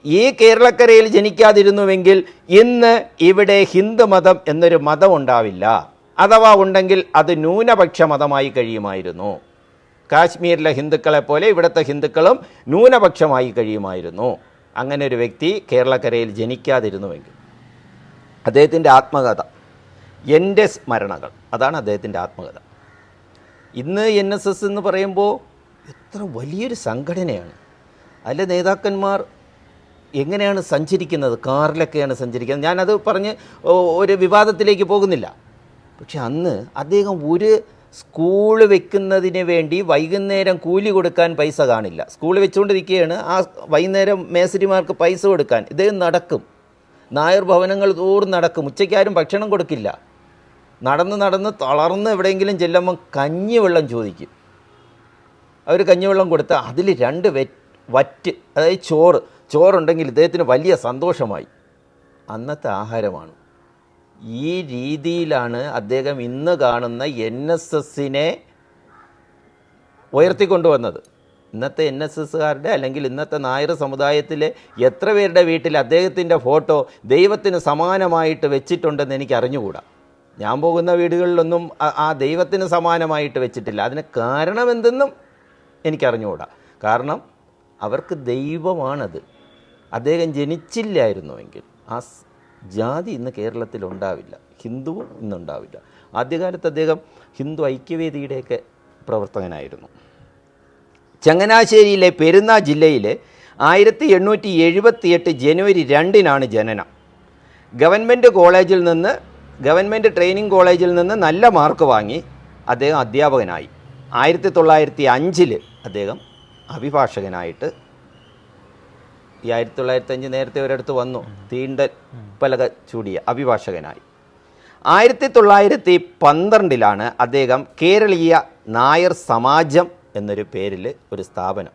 ഈ കേരളക്കരയിൽ ജനിക്കാതിരുന്നുവെങ്കിൽ ഇന്ന് ഇവിടെ ഹിന്ദുമതം എന്നൊരു മതം ഉണ്ടാവില്ല. അഥവാ ഉണ്ടെങ്കിൽ അത് ന്യൂനപക്ഷ മതമായി കഴിയുമായിരുന്നു. കാശ്മീരിലെ ഹിന്ദുക്കളെ പോലെ ഇവിടുത്തെ ഹിന്ദുക്കളും ന്യൂനപക്ഷമായി കഴിയുമായിരുന്നു. അങ്ങനെ ഒരു വ്യക്തി കേരളക്കരയിൽ ജനിക്കാതിരുന്നുവെങ്കിൽ. അദ്ദേഹത്തിൻ്റെ ആത്മകഥ എൻ്റെ സ്മരണകൾ, അതാണ് അദ്ദേഹത്തിൻ്റെ ആത്മകഥ. ഇന്ന് NSS എന്ന് പറയുമ്പോൾ എത്ര വലിയൊരു സംഘടനയാണ്. അതിലെ നേതാക്കന്മാർ എങ്ങനെയാണ് സഞ്ചരിക്കുന്നത്, കാറിലൊക്കെയാണ് സഞ്ചരിക്കുന്നത്. ഞാനത് പറഞ്ഞ് ഒരു വിവാദത്തിലേക്ക് പോകുന്നില്ല. പക്ഷെ അന്ന് അദ്ദേഹം ഒരു സ്കൂൾ വെക്കുന്നതിന് വേണ്ടി വൈകുന്നേരം കൂലി കൊടുക്കാൻ പൈസ കാണില്ല. സ്കൂൾ വെച്ചുകൊണ്ടിരിക്കുകയാണ്. ആ വൈകുന്നേരം മേസരിമാർക്ക് പൈസ കൊടുക്കാൻ ഇദ്ദേഹം നടക്കും. നായർ ഭവനങ്ങൾ തോറും നടക്കും. ഉച്ചയ്ക്കാരും ഭക്ഷണം കൊടുക്കില്ല. നടന്ന് തളർന്ന് എവിടെയെങ്കിലും ചെല്ലുമ്പം കഞ്ഞിവെള്ളം ചോദിക്കും. അവർ കഞ്ഞിവെള്ളം കൊടുത്ത് അതിൽ 2 വറ്റ്, അതായത് ചോറുണ്ടെങ്കിൽ ഇദ്ദേഹത്തിന് വലിയ സന്തോഷമായി. അന്നത്തെ ആഹാരമാണ്. ഈ രീതിയിലാണ് അദ്ദേഹം ഇന്ന് കാണുന്ന NSSനെ ഉയർത്തിക്കൊണ്ടുവന്നത്. ഇന്നത്തെ NSSകാരുടെ അല്ലെങ്കിൽ ഇന്നത്തെ നായർ സമുദായത്തിലെ എത്ര പേരുടെ വീട്ടിൽ അദ്ദേഹത്തിൻ്റെ ഫോട്ടോ ദൈവത്തിന് സമാനമായിട്ട് വെച്ചിട്ടുണ്ടെന്ന് എനിക്ക് അറിഞ്ഞുകൂടാ. ഞാൻ പോകുന്ന വീടുകളിലൊന്നും ആ ദൈവത്തിന് സമാനമായിട്ട് വെച്ചിട്ടില്ല. അതിന് കാരണം എന്തെന്നും എനിക്കറിഞ്ഞുകൂടാ. കാരണം അവർക്ക് ദൈവമാണത്. അദ്ദേഹം ജനിച്ചില്ലായിരുന്നുവെങ്കിൽ ആ ജാതി ഇന്ന് കേരളത്തിൽ ഉണ്ടാവില്ല, ഹിന്ദുവും ഇന്നുണ്ടാവില്ല. ആദ്യകാലത്ത് അദ്ദേഹം ഹിന്ദു ഐക്യവേദിയുടെയൊക്കെ പ്രവർത്തകനായിരുന്നു. ചങ്ങനാശ്ശേരിയിലെ പെരുന്ന ജില്ലയിലെ 1878 ജനുവരി 2-നാണ് ജനനം. ഗവൺമെൻറ് ട്രെയിനിങ് കോളേജിൽ നിന്ന് നല്ല മാർക്ക് വാങ്ങി അദ്ദേഹം അധ്യാപകനായി. 1905 അദ്ദേഹം അഭിഭാഷകനായിട്ട്, ഈ 1905 നേരത്തെ ഒരിടത്ത് വന്നു, തീണ്ടൽ പലക ചൂടിയ അഭിഭാഷകനായി. 1912 അദ്ദേഹം കേരളീയ നായർ സമാജം എന്നൊരു പേരിൽ ഒരു സ്ഥാപനം,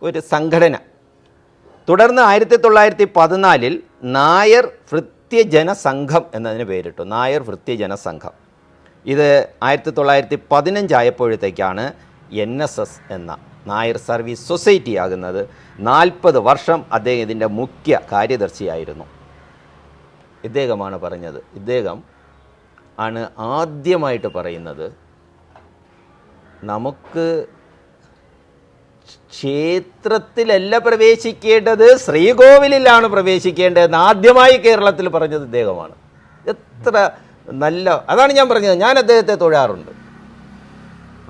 ഒരു സംഘടന. തുടർന്ന് 1914 നായർ ഭൃത്യജനസംഘം എന്നതിന് പേരിട്ടു, നായർ ഭൃത്യജനസംഘം. ഇത് 1915 ആയപ്പോഴത്തേക്കാണ് NSS എന്ന നായർ സർവീസ് സൊസൈറ്റി ആകുന്നത്. 40 വർഷം അദ്ദേഹം ഇതിൻ്റെ മുഖ്യ കാര്യദർശിയായിരുന്നു. ഇദ്ദേഹമാണ് പറഞ്ഞത്, ഇദ്ദേഹം ആണ് ആദ്യമായിട്ട് പറയുന്നത്, നമുക്ക് ക്ഷേത്രത്തിലല്ല പ്രവേശിക്കേണ്ടത്, ശ്രീകോവിലിലാണ് പ്രവേശിക്കേണ്ടതെന്ന് ആദ്യമായി കേരളത്തിൽ പറഞ്ഞത് ഇദ്ദേഹമാണ്. എത്ര നല്ല, അതാണ് ഞാൻ പറഞ്ഞത്, ഞാൻ അദ്ദേഹത്തെ തൊഴാറുണ്ട്.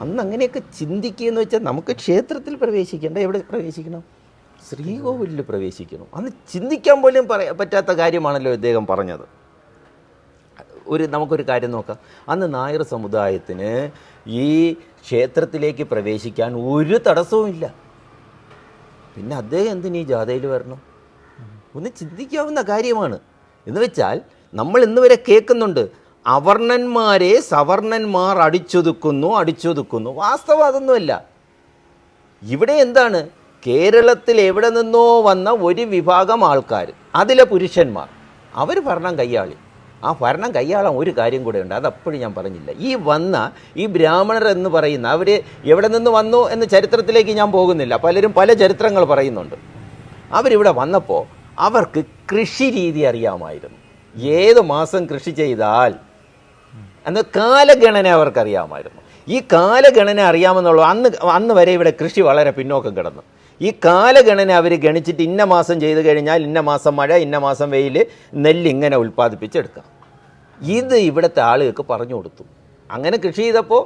അന്ന് അങ്ങനെയൊക്കെ ചിന്തിക്കുകയെന്ന് വെച്ചാൽ നമുക്ക് ക്ഷേത്രത്തിൽ പ്രവേശിക്കേണ്ട, എവിടെ പ്രവേശിക്കണം? ശ്രീകോവിലിൽ പ്രവേശിക്കണം. അന്ന് ചിന്തിക്കാൻ പോലും പറ്റാത്ത കാര്യമാണല്ലോ ഇദ്ദേഹം പറഞ്ഞത്. നമുക്കൊരു കാര്യം നോക്കാം. അന്ന് നായർ സമുദായത്തിന് ഈ ക്ഷേത്രത്തിലേക്ക് പ്രവേശിക്കാൻ ഒരു തടസ്സവുമില്ല. പിന്നെ അദ്ദേഹം എന്തിനീ ജാഥയിൽ വരണം? ഒന്ന് ചിന്തിക്കാവുന്ന കാര്യമാണ്. എന്ന് വെച്ചാൽ നമ്മൾ ഇന്ന് വരെ കേൾക്കുന്നുണ്ട്, അവർണന്മാരെ സവർണന്മാർ അടിച്ചൊതുക്കുന്നു. വാസ്തവം അതൊന്നുമല്ല. ഇവിടെ എന്താണ്? കേരളത്തിൽ എവിടെ നിന്നോ വന്ന ഒരു വിഭാഗം ആൾക്കാർ, അതിലെ പുരുഷന്മാർ, അവർ ഭരണം കൈയാളി. ആ ഭരണം കൈയാളാൻ ഒരു കാര്യം കൂടെ ഉണ്ട്, അതപ്പോഴും ഞാൻ പറഞ്ഞില്ല. ഈ ബ്രാഹ്മണർ എന്ന് പറയുന്ന അവർ എവിടെ നിന്ന് വന്നു എന്ന് ചരിത്രത്തിലേക്ക് ഞാൻ പോകുന്നില്ല, പലരും പല ചരിത്രങ്ങൾ പറയുന്നുണ്ട്. അവരിവിടെ വന്നപ്പോൾ അവർക്ക് കൃഷി രീതി അറിയാമായിരുന്നു. ഏത് മാസം കൃഷി ചെയ്താൽ അന്ന് കാലഗണന അവർക്കറിയാമായിരുന്നു. ഈ കാലഗണന അറിയാമെന്നുള്ളൂ. അന്ന് വരെ ഇവിടെ കൃഷി വളരെ പിന്നോക്കം കിടന്നു. ഈ കാലഗണന അവർ ഗണിച്ചിട്ട് ഇന്ന മാസം ചെയ്ത് കഴിഞ്ഞാൽ ഇന്ന മാസം മഴ, ഇന്ന മാസം വെയിൽ, നെല്ലിങ്ങനെ ഉൽപ്പാദിപ്പിച്ചെടുക്കാം. ഇത് ഇവിടുത്തെ ആളുകൾക്ക് പറഞ്ഞു കൊടുത്തു. അങ്ങനെ കൃഷി ചെയ്തപ്പോൾ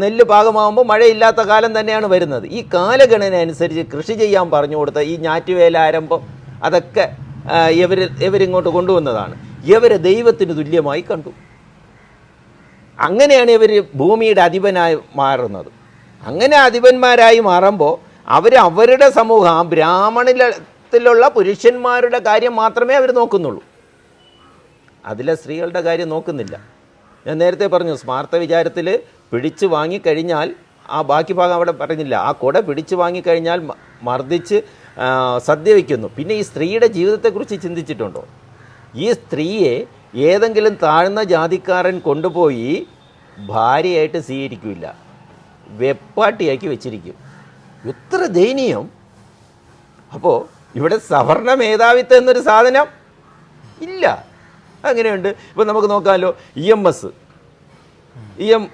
നെല്ല് പാകമാകുമ്പോൾ മഴയില്ലാത്ത കാലം തന്നെയാണ് വരുന്നത്. ഈ കാലഗണന അനുസരിച്ച് കൃഷി ചെയ്യാൻ പറഞ്ഞു കൊടുത്ത ഈ ഞാറ്റുവേല ആരംഭം അതൊക്കെ ഇവരിങ്ങോട്ട് കൊണ്ടുവന്നതാണ്. ഇവരെ ദൈവത്തിന് തുല്യമായി കണ്ടു. അങ്ങനെയാണ് ഇവർ ഭൂമിയുടെ അധിപനായി മാറുന്നത്. അങ്ങനെ അധിപന്മാരായി മാറുമ്പോൾ അവരുടെ സമൂഹം, ആ ബ്രാഹ്മണത്തിലുള്ള പുരുഷന്മാരുടെ കാര്യം മാത്രമേ അവർ നോക്കുന്നുള്ളൂ. അതിലെ സ്ത്രീകളുടെ കാര്യം നോക്കുന്നില്ല. ഞാൻ നേരത്തെ പറഞ്ഞു, സ്മാർത്ഥ വിചാരത്തിൽ പിടിച്ചു വാങ്ങിക്കഴിഞ്ഞാൽ, ആ ബാക്കി ഭാഗം അവിടെ പറഞ്ഞില്ല, ആ കുട പിടിച്ചു വാങ്ങിക്കഴിഞ്ഞാൽ മർദ്ദിച്ച് സദ്യ വയ്ക്കുന്നു. പിന്നെ ഈ സ്ത്രീയുടെ ജീവിതത്തെക്കുറിച്ച് ചിന്തിച്ചിട്ടുണ്ടോ? ഈ സ്ത്രീയെ ഏതെങ്കിലും താഴ്ന്ന ജാതിക്കാരൻ കൊണ്ടുപോയി ഭാര്യയായിട്ട് സ്വീകരിക്കില്ല, വെപ്പാട്ടിയാക്കി വെച്ചിരിക്കും. എത്ര ദയനീയം! അപ്പോൾ ഇവിടെ സവർണ മേധാവിത്വം എന്നൊരു സാധനം ഇല്ല. അങ്ങനെയുണ്ട്. ഇപ്പോൾ നമുക്ക് നോക്കാമല്ലോ, EM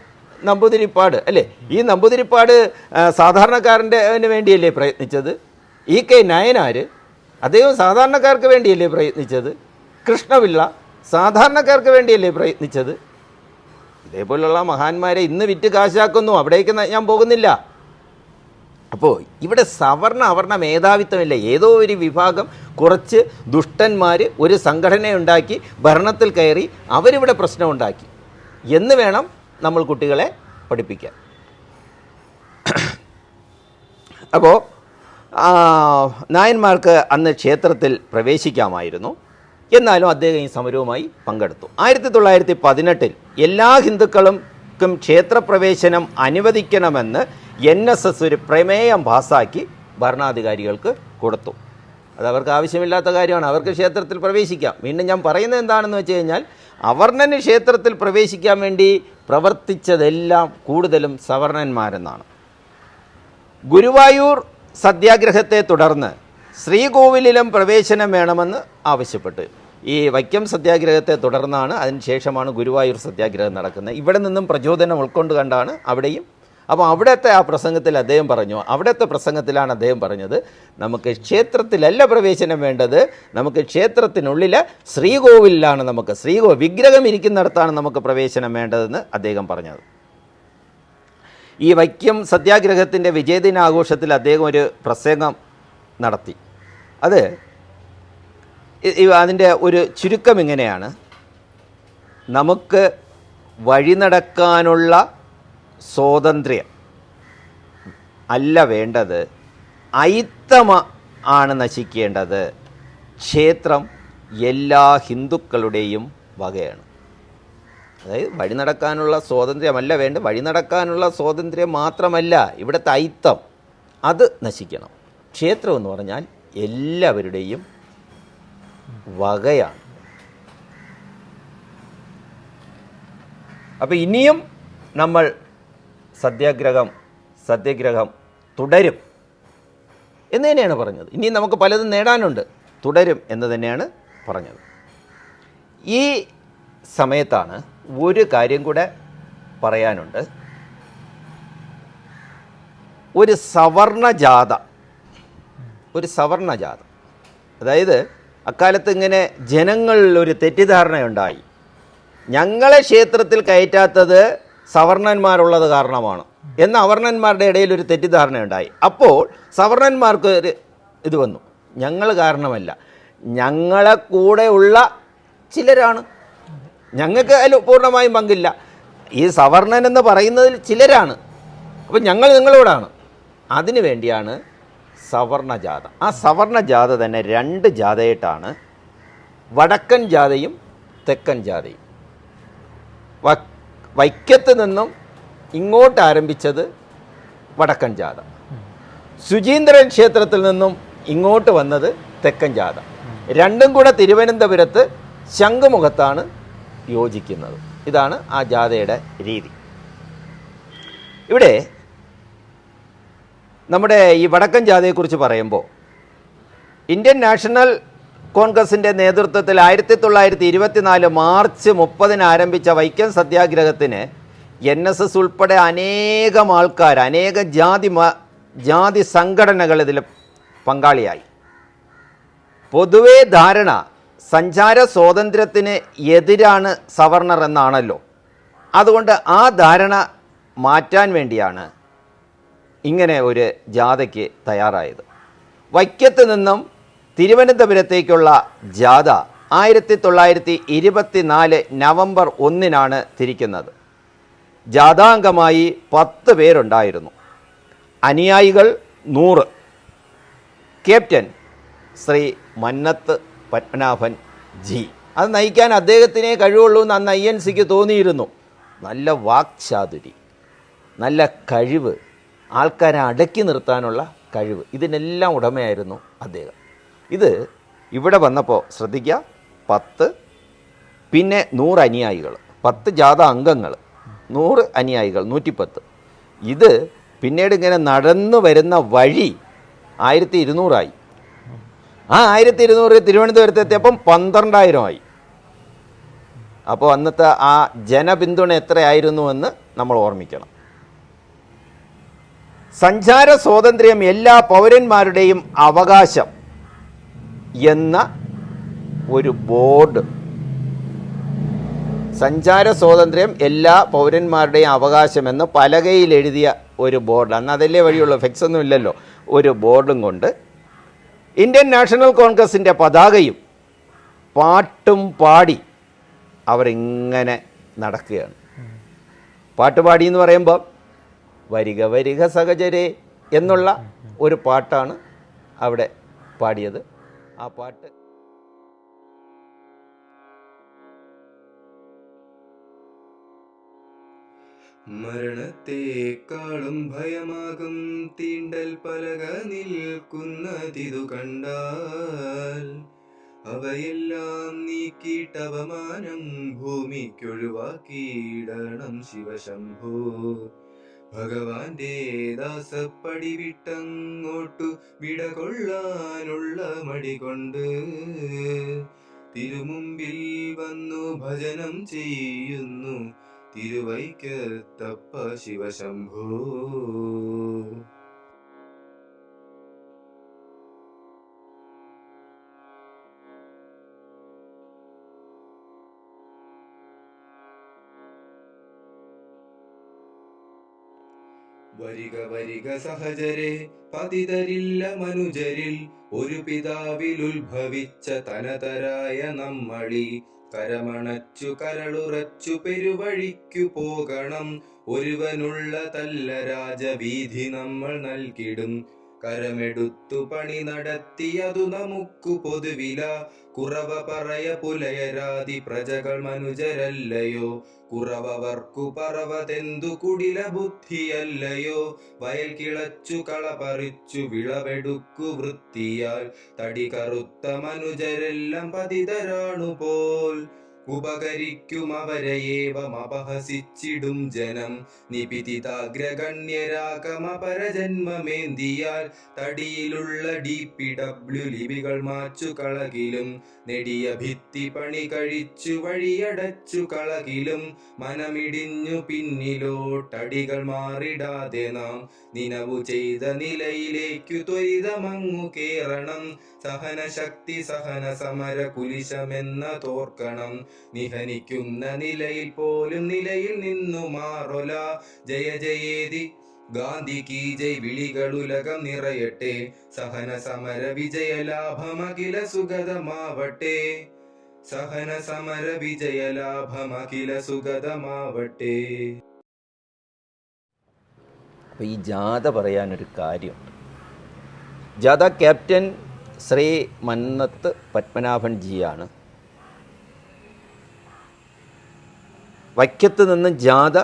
നമ്പൂതിരിപ്പാട് അല്ലേ? ഈ നമ്പൂതിരിപ്പാട് സാധാരണക്കാരൻ്റെ വേണ്ടിയല്ലേ പ്രയത്നിച്ചത്? EK നയനാർ അദ്ദേഹം സാധാരണക്കാർക്ക് വേണ്ടിയല്ലേ പ്രയത്നിച്ചത്? കൃഷ്ണപിള്ള സാധാരണക്കാർക്ക് വേണ്ടിയല്ലേ പ്രയത്നിച്ചത്? ഇതേപോലുള്ള മഹാന്മാരെ ഇന്ന് വിറ്റ് കാശാക്കുന്നു. അവിടേക്ക് ഞാൻ പോകുന്നില്ല. അപ്പോൾ ഇവിടെ അവർണ മേധാവിത്വമില്ല. ഏതോ ഒരു വിഭാഗം കുറച്ച് ദുഷ്ടന്മാർ ഒരു സംഘടനയുണ്ടാക്കി ഭരണത്തിൽ കയറി അവരിവിടെ പ്രശ്നമുണ്ടാക്കി എന്ന് വേണം നമ്മൾ കുട്ടികളെ പഠിപ്പിക്കാൻ. അപ്പോൾ നായന്മാർക്ക് അന്ന് ക്ഷേത്രത്തിൽ പ്രവേശിക്കാമായിരുന്നു. എന്നാലും അദ്ദേഹം ഈ സമരവുമായി പങ്കെടുത്തു. 1918 എല്ലാ ഹിന്ദുക്കൾക്കും ക്ഷേത്രപ്രവേശനം അനുവദിക്കണമെന്ന് NSS ഒരു പ്രമേയം പാസാക്കി ഭരണാധികാരികൾക്ക് കൊടുത്തു. അത് അവർക്ക് ആവശ്യമില്ലാത്ത കാര്യമാണ്. അവർക്ക് ക്ഷേത്രത്തിൽ പ്രവേശിക്കാം. വീണ്ടും ഞാൻ പറയുന്നത് എന്താണെന്ന് വെച്ച് കഴിഞ്ഞാൽ, അവർണന് ക്ഷേത്രത്തിൽ പ്രവേശിക്കാൻ വേണ്ടി പ്രവർത്തിച്ചതെല്ലാം കൂടുതലും സവർണന്മാരെന്നാണ്. ഗുരുവായൂർ സത്യാഗ്രഹത്തെ തുടർന്ന് ശ്രീകോവിലിലും പ്രവേശനം വേണമെന്ന് ആവശ്യപ്പെട്ടു. ഈ വൈക്കം സത്യാഗ്രഹത്തെ തുടർന്നാണ്, അതിനുശേഷമാണ് ഗുരുവായൂർ സത്യാഗ്രഹം നടക്കുന്നത്. ഇവിടെ നിന്നും പ്രചോദനം ഉൾക്കൊണ്ട് കണ്ടാണ് അവിടെയും. അപ്പോൾ അവിടുത്തെ ആ പ്രസംഗത്തിൽ അദ്ദേഹം പറഞ്ഞു, അവിടുത്തെ പ്രസംഗത്തിലാണ് അദ്ദേഹം പറഞ്ഞത്, നമുക്ക് ക്ഷേത്രത്തിലല്ല പ്രവേശനം വേണ്ടത്, നമുക്ക് ക്ഷേത്രത്തിനുള്ളിൽ ശ്രീകോവിലാണ്, നമുക്ക് വിഗ്രഹം ഇരിക്കുന്നിടത്താണ് നമുക്ക് പ്രവേശനം വേണ്ടതെന്ന് അദ്ദേഹം പറഞ്ഞത്. ഈ വൈക്കം സത്യാഗ്രഹത്തിൻ്റെ വിജയദിനാഘോഷത്തിൽ അദ്ദേഹം ഒരു പ്രസംഗം നടത്തി. അതിൻ്റെ ഒരു ചുരുക്കം ഇങ്ങനെയാണ്: നമുക്ക് വഴി നടക്കാനുള്ള സ്വാതന്ത്ര്യം അല്ല വേണ്ടത്, ആണ് നശിക്കേണ്ടത്. ക്ഷേത്രം എല്ലാ ഹിന്ദുക്കളുടെയും വകയാണ്. അതായത് വഴി നടക്കാനുള്ള സ്വാതന്ത്ര്യമല്ല വേണ്ടത്, വഴി നടക്കാനുള്ള സ്വാതന്ത്ര്യം മാത്രമല്ല, ഇവിടുത്തെ ഐത്തം അത് നശിക്കണം. ക്ഷേത്രം എന്ന് പറഞ്ഞാൽ എല്ലാവരുടെയും വകയാണ്. അപ്പോൾ ഇനിയും നമ്മൾ സത്യാഗ്രഹം തുടരും എന്ന് തന്നെയാണ് പറഞ്ഞത്. ഇനിയും നമുക്ക് പലതും നേടാനുണ്ട്, തുടരും എന്ന് തന്നെയാണ് പറഞ്ഞത്. ഈ സമയത്താണ് ഒരു കാര്യം കൂടെ പറയാനുണ്ട്. ഒരു സവർണ ജാഥ, അതായത് അക്കാലത്ത് ഇങ്ങനെ ജനങ്ങളിൽ ഒരു തെറ്റിദ്ധാരണയുണ്ടായി, ഞങ്ങളെ ക്ഷേത്രത്തിൽ കയറ്റാത്തത് സവർണന്മാരുള്ളത് കാരണമാണ് എന്ന് അവർണന്മാരുടെ ഇടയിൽ ഒരു തെറ്റിദ്ധാരണയുണ്ടായി. അപ്പോൾ സവർണന്മാർക്ക് ഒരു ഇത് വന്നു, ഞങ്ങൾ കാരണമല്ല, ഞങ്ങളെ കൂടെയുള്ള ചിലരാണ്, ഞങ്ങൾക്ക് അതിൽ പൂർണ്ണമായും പങ്കില്ല. ഈ സവർണൻ എന്ന് പറയുന്നതിൽ ചിലരാണ്, അപ്പോൾ ഞങ്ങൾ നിങ്ങളോടാണ്. അതിനു വേണ്ടിയാണ് സവർണ ജാഥ. ആ സവർണ ജാഥ തന്നെ 2 ജാഥയായിട്ടാണ്, വടക്കൻ ജാഥയും തെക്കൻ ജാഥയും. വൈക്കത്ത് നിന്നും ഇങ്ങോട്ട് ആരംഭിച്ചത് വടക്കൻ ജാഥ, ശുചീന്ദ്രൻ ക്ഷേത്രത്തിൽ നിന്നും ഇങ്ങോട്ട് വന്നത് തെക്കൻ ജാഥ. രണ്ടും കൂടെ തിരുവനന്തപുരത്ത് ശംഖുമുഖത്താണ് യോജിക്കുന്നത്. ഇതാണ് ആ ജാഥയുടെ രീതി. ഇവിടെ നമ്മുടെ ഈ വടക്കൻ ജാഥയെക്കുറിച്ച് പറയുമ്പോൾ ഇന്ത്യൻ നാഷണൽ കോൺഗ്രസിൻ്റെ നേതൃത്വത്തിൽ 1924 മാർച്ച് 30 ആരംഭിച്ച വൈക്കം സത്യാഗ്രഹത്തിന് NSS ഉൾപ്പെടെ അനേകം ആൾക്കാർ, അനേകം ജാതി സംഘടനകൾ ഇതിൽ പങ്കാളിയായി. പൊതുവേ ധാരണ സഞ്ചാര സ്വാതന്ത്ര്യത്തിന് എതിരാണ് സവർണർ എന്നാണല്ലോ. അതുകൊണ്ട് ആ ധാരണ മാറ്റാൻ വേണ്ടിയാണ് ഇങ്ങനെ ഒരു ജാഥയ്ക്ക് തയ്യാറായത്. വൈക്കത്ത് നിന്നും തിരുവനന്തപുരത്തേക്കുള്ള ജാഥ 1924 നവംബർ 1 തിരിക്കുന്നത്. ജാഥാംഗമായി 10 പേരുണ്ടായിരുന്നു. അനുയായികൾ 100. ക്യാപ്റ്റൻ ശ്രീ മന്നത്ത് പത്മനാഭൻ ജി. അത് നയിക്കാൻ അദ്ദേഹത്തിനേ കഴിവുള്ളൂ എന്ന് അന്ന് INCക്ക് തോന്നിയിരുന്നു. നല്ല വാക്ചാതുരി, നല്ല കഴിവ്, ആൾക്കാരെ അടക്കി നിർത്താനുള്ള കഴിവ്, ഇതിനെല്ലാം ഉടമയായിരുന്നു അദ്ദേഹം. ഇത് ഇവിടെ വന്നപ്പോൾ ശ്രദ്ധിക്കുക, 10 പിന്നെ 100 അനുയായികൾ, 10 ജാഥ അംഗങ്ങൾ, 100 അനുയായികൾ, 110. ഇത് പിന്നീട് ഇങ്ങനെ നടന്നു വരുന്ന വഴി 1200 ആ 1200 തിരുവനന്തപുരത്ത് എത്തിയപ്പം 12,000 അപ്പോൾ അന്നത്തെ ആ ജനപിന്തുണ എത്രയായിരുന്നുവെന്ന് നമ്മൾ ഓർമ്മിക്കണം. സഞ്ചാര സ്വാതന്ത്ര്യം എല്ലാ പൗരന്മാരുടെയും അവകാശം എന്ന ഒരു ബോർഡ്, സഞ്ചാര സ്വാതന്ത്ര്യം എല്ലാ പൗരന്മാരുടെയും അവകാശം എന്ന് പലകയിൽ എഴുതിയ ഒരു ബോർഡ്, അന്ന് അതല്ലേ വഴിയുള്ളൂ, ഫെക്സ് ഒന്നും ഇല്ലല്ലോ, ഒരു ബോർഡും കൊണ്ട് ഇന്ത്യൻ നാഷണൽ കോൺഗ്രസിൻ്റെ പതാകയും പാട്ടും പാടി അവരിങ്ങനെ നടക്കുകയാണ്. പാട്ടുപാടി എന്ന് പറയുമ്പോൾ വരിക വരിക സഹചരേ എന്നുള്ള ഒരു പാട്ടാണ് അവിടെ പാടിയത്. ആ പാട്ട് മരണത്തെക്കാളും ഭയമാകും തീണ്ടൽ പലക നിൽക്കുന്നതിതു കണ്ടാൽ അവയെല്ലാം നീക്കിയിട്ടപമാനം ഭൂമിക്കൊഴിവാക്കിയിടണം ശിവശംഭോ. ഭഗവാന്റെ ദാസപ്പടി വിട്ടങ്ങോട്ടു വിടകൊള്ളാനുള്ള മടി കൊണ്ട് തിരുമുമ്പിൽ വന്നു ഭജനം ചെയ്യുന്നു തിരുവൈക്കത്തപ്പ ശിവശംഭോ. വരിക വരിക സഹജരെ, പതിതരില്ല മനുജരിൽ, ഒരു പിതാവിൽ ഉത്ഭവിച്ച തനതരായ നമ്മളി കരമണച്ചു കരളുറച്ചു പെരുവഴിക്കു പോകണം. ഒരുവനുള്ള തല്ല രാജവീധി നമ്മൾ നൽകിടും. കരമെടുത്തു പണി നടത്തിയതു നമുക്കു പൊതുവില. കുറവ പറയ പുലയരാതി പ്രജകൾ മനുജരല്ലയോ. കുറവവർക്കു പറവതെന്തു കുടില ബുദ്ധിയല്ലയോ. വയൽ കിളച്ചു കള പറിച്ചു വിളവെടുക്കു വൃത്തിയാൽ. തടി കറുത്ത മനുജരെല്ലാം പതിതരാണു പോൽ. ഉപകരിക്കും അവരെയേവം അപഹസിച്ചിടും ജനം. നിപിതിതാഗ്രഗണ്യരാകമപരജന്മമേന്തിയാൽ തടിയിലുള്ള DPW ലിപികൾ മാച്ചു കളകിലും. നെടിയ ഭിത്തി പണി കഴിച്ചു വഴിയടച്ചു കളകിലും. മനമിടിഞ്ഞു പിന്നിലോട്ടടികൾ മാറിടാതെ നാം നിനവു ചെയ്ത നിലയിലേക്കു ത്വരിതമങ്ങു കേറണം. സഹനശക്തി സഹന സമര കുലിശമെന്ന തോർക്കണം. നിഹനിക്കുന്ന നിലയിൽ പോലും നിലയിൽ നിന്നു മാറൊല. ജയ ജയേതി ഗാന്ധി കീ ജയ് വിളികളുലകം നിറയട്ടെ. സഹന സമര വിജയലാഭമഖില സുഗതമാവട്ടെ. സഹന സമര വിജയലാഭമഖില സുഗതമാവട്ടെ. അപ്പോൾ ഈ ജാഥ പറയാനൊരു കാര്യമുണ്ട്. ജാഥ ക്യാപ്റ്റൻ ശ്രീ മന്നത്ത് പത്മനാഭൻ ജിയാണ്. വൈക്കത്ത് നിന്ന് ജാഥ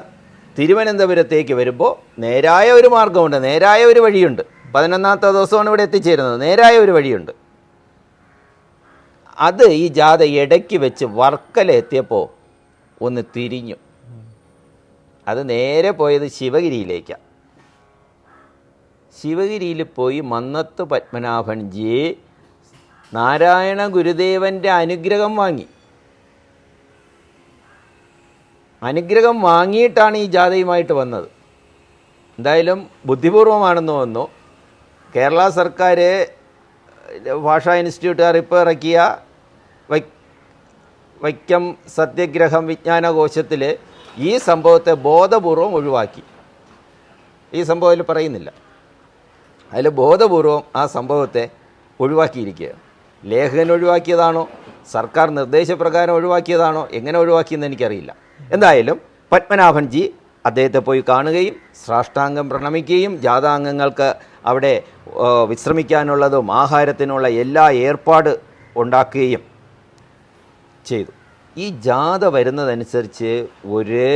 തിരുവനന്തപുരത്തേക്ക് വരുമ്പോൾ നേരായ ഒരു മാർഗമുണ്ട്, നേരായ ഒരു വഴിയുണ്ട്. 11ാമത്തെ ദിവസമാണ് ഇവിടെ എത്തിച്ചേരുന്നത്. നേരായ ഒരു വഴിയുണ്ട്. അത് ഈ ജാഥ ഇടയ്ക്ക് വെച്ച് വർക്കല എത്തിയപ്പോൾ ഒന്ന് തിരിഞ്ഞു. അത് നേരെ പോയത് ശിവഗിരിയിലേക്കാണ്. ശിവഗിരിയിൽ പോയി മന്നത്ത് പത്മനാഭൻജി നാരായണ ഗുരുദേവൻ്റെ അനുഗ്രഹം വാങ്ങി. അനുഗ്രഹം വാങ്ങിയിട്ടാണ് ഈ ജാഥയുമായിട്ട് വന്നത്. എന്തായാലും ബുദ്ധിപൂർവമാണെന്ന് തോന്നുന്നു. കേരള സർക്കാർ ഭാഷാ ഇൻസ്റ്റിറ്റ്യൂട്ടുകാർ ഇപ്പോൾ ഇറക്കിയ വൈക്കം സത്യഗ്രഹം വിജ്ഞാനകോശത്തിൽ ഈ സംഭവത്തെ ബോധപൂർവം ഒഴിവാക്കി. ഈ സംഭവം അതിൽ പറയുന്നില്ല. അതിൽ ബോധപൂർവം ആ സംഭവത്തെ ഒഴിവാക്കിയിരിക്കുകയാണ്. ലേഖകൻ ഒഴിവാക്കിയതാണോ, സർക്കാർ നിർദ്ദേശപ്രകാരം ഒഴിവാക്കിയതാണോ, എങ്ങനെ ഒഴിവാക്കിയെന്ന് എനിക്കറിയില്ല. എന്തായാലും പത്മനാഭൻജി അദ്ദേഹത്തെ പോയി കാണുകയും സാഷ്ടാംഗം പ്രണമിക്കുകയും ജാഥാംഗങ്ങൾക്ക് അവിടെ വിശ്രമിക്കാനുള്ളതും ആഹാരത്തിനുള്ള എല്ലാ ഏർപ്പാട് ഉണ്ടാക്കുകയും ചെയ്തു. ഈ ജാഥ വരുന്നതനുസരിച്ച് ഒരു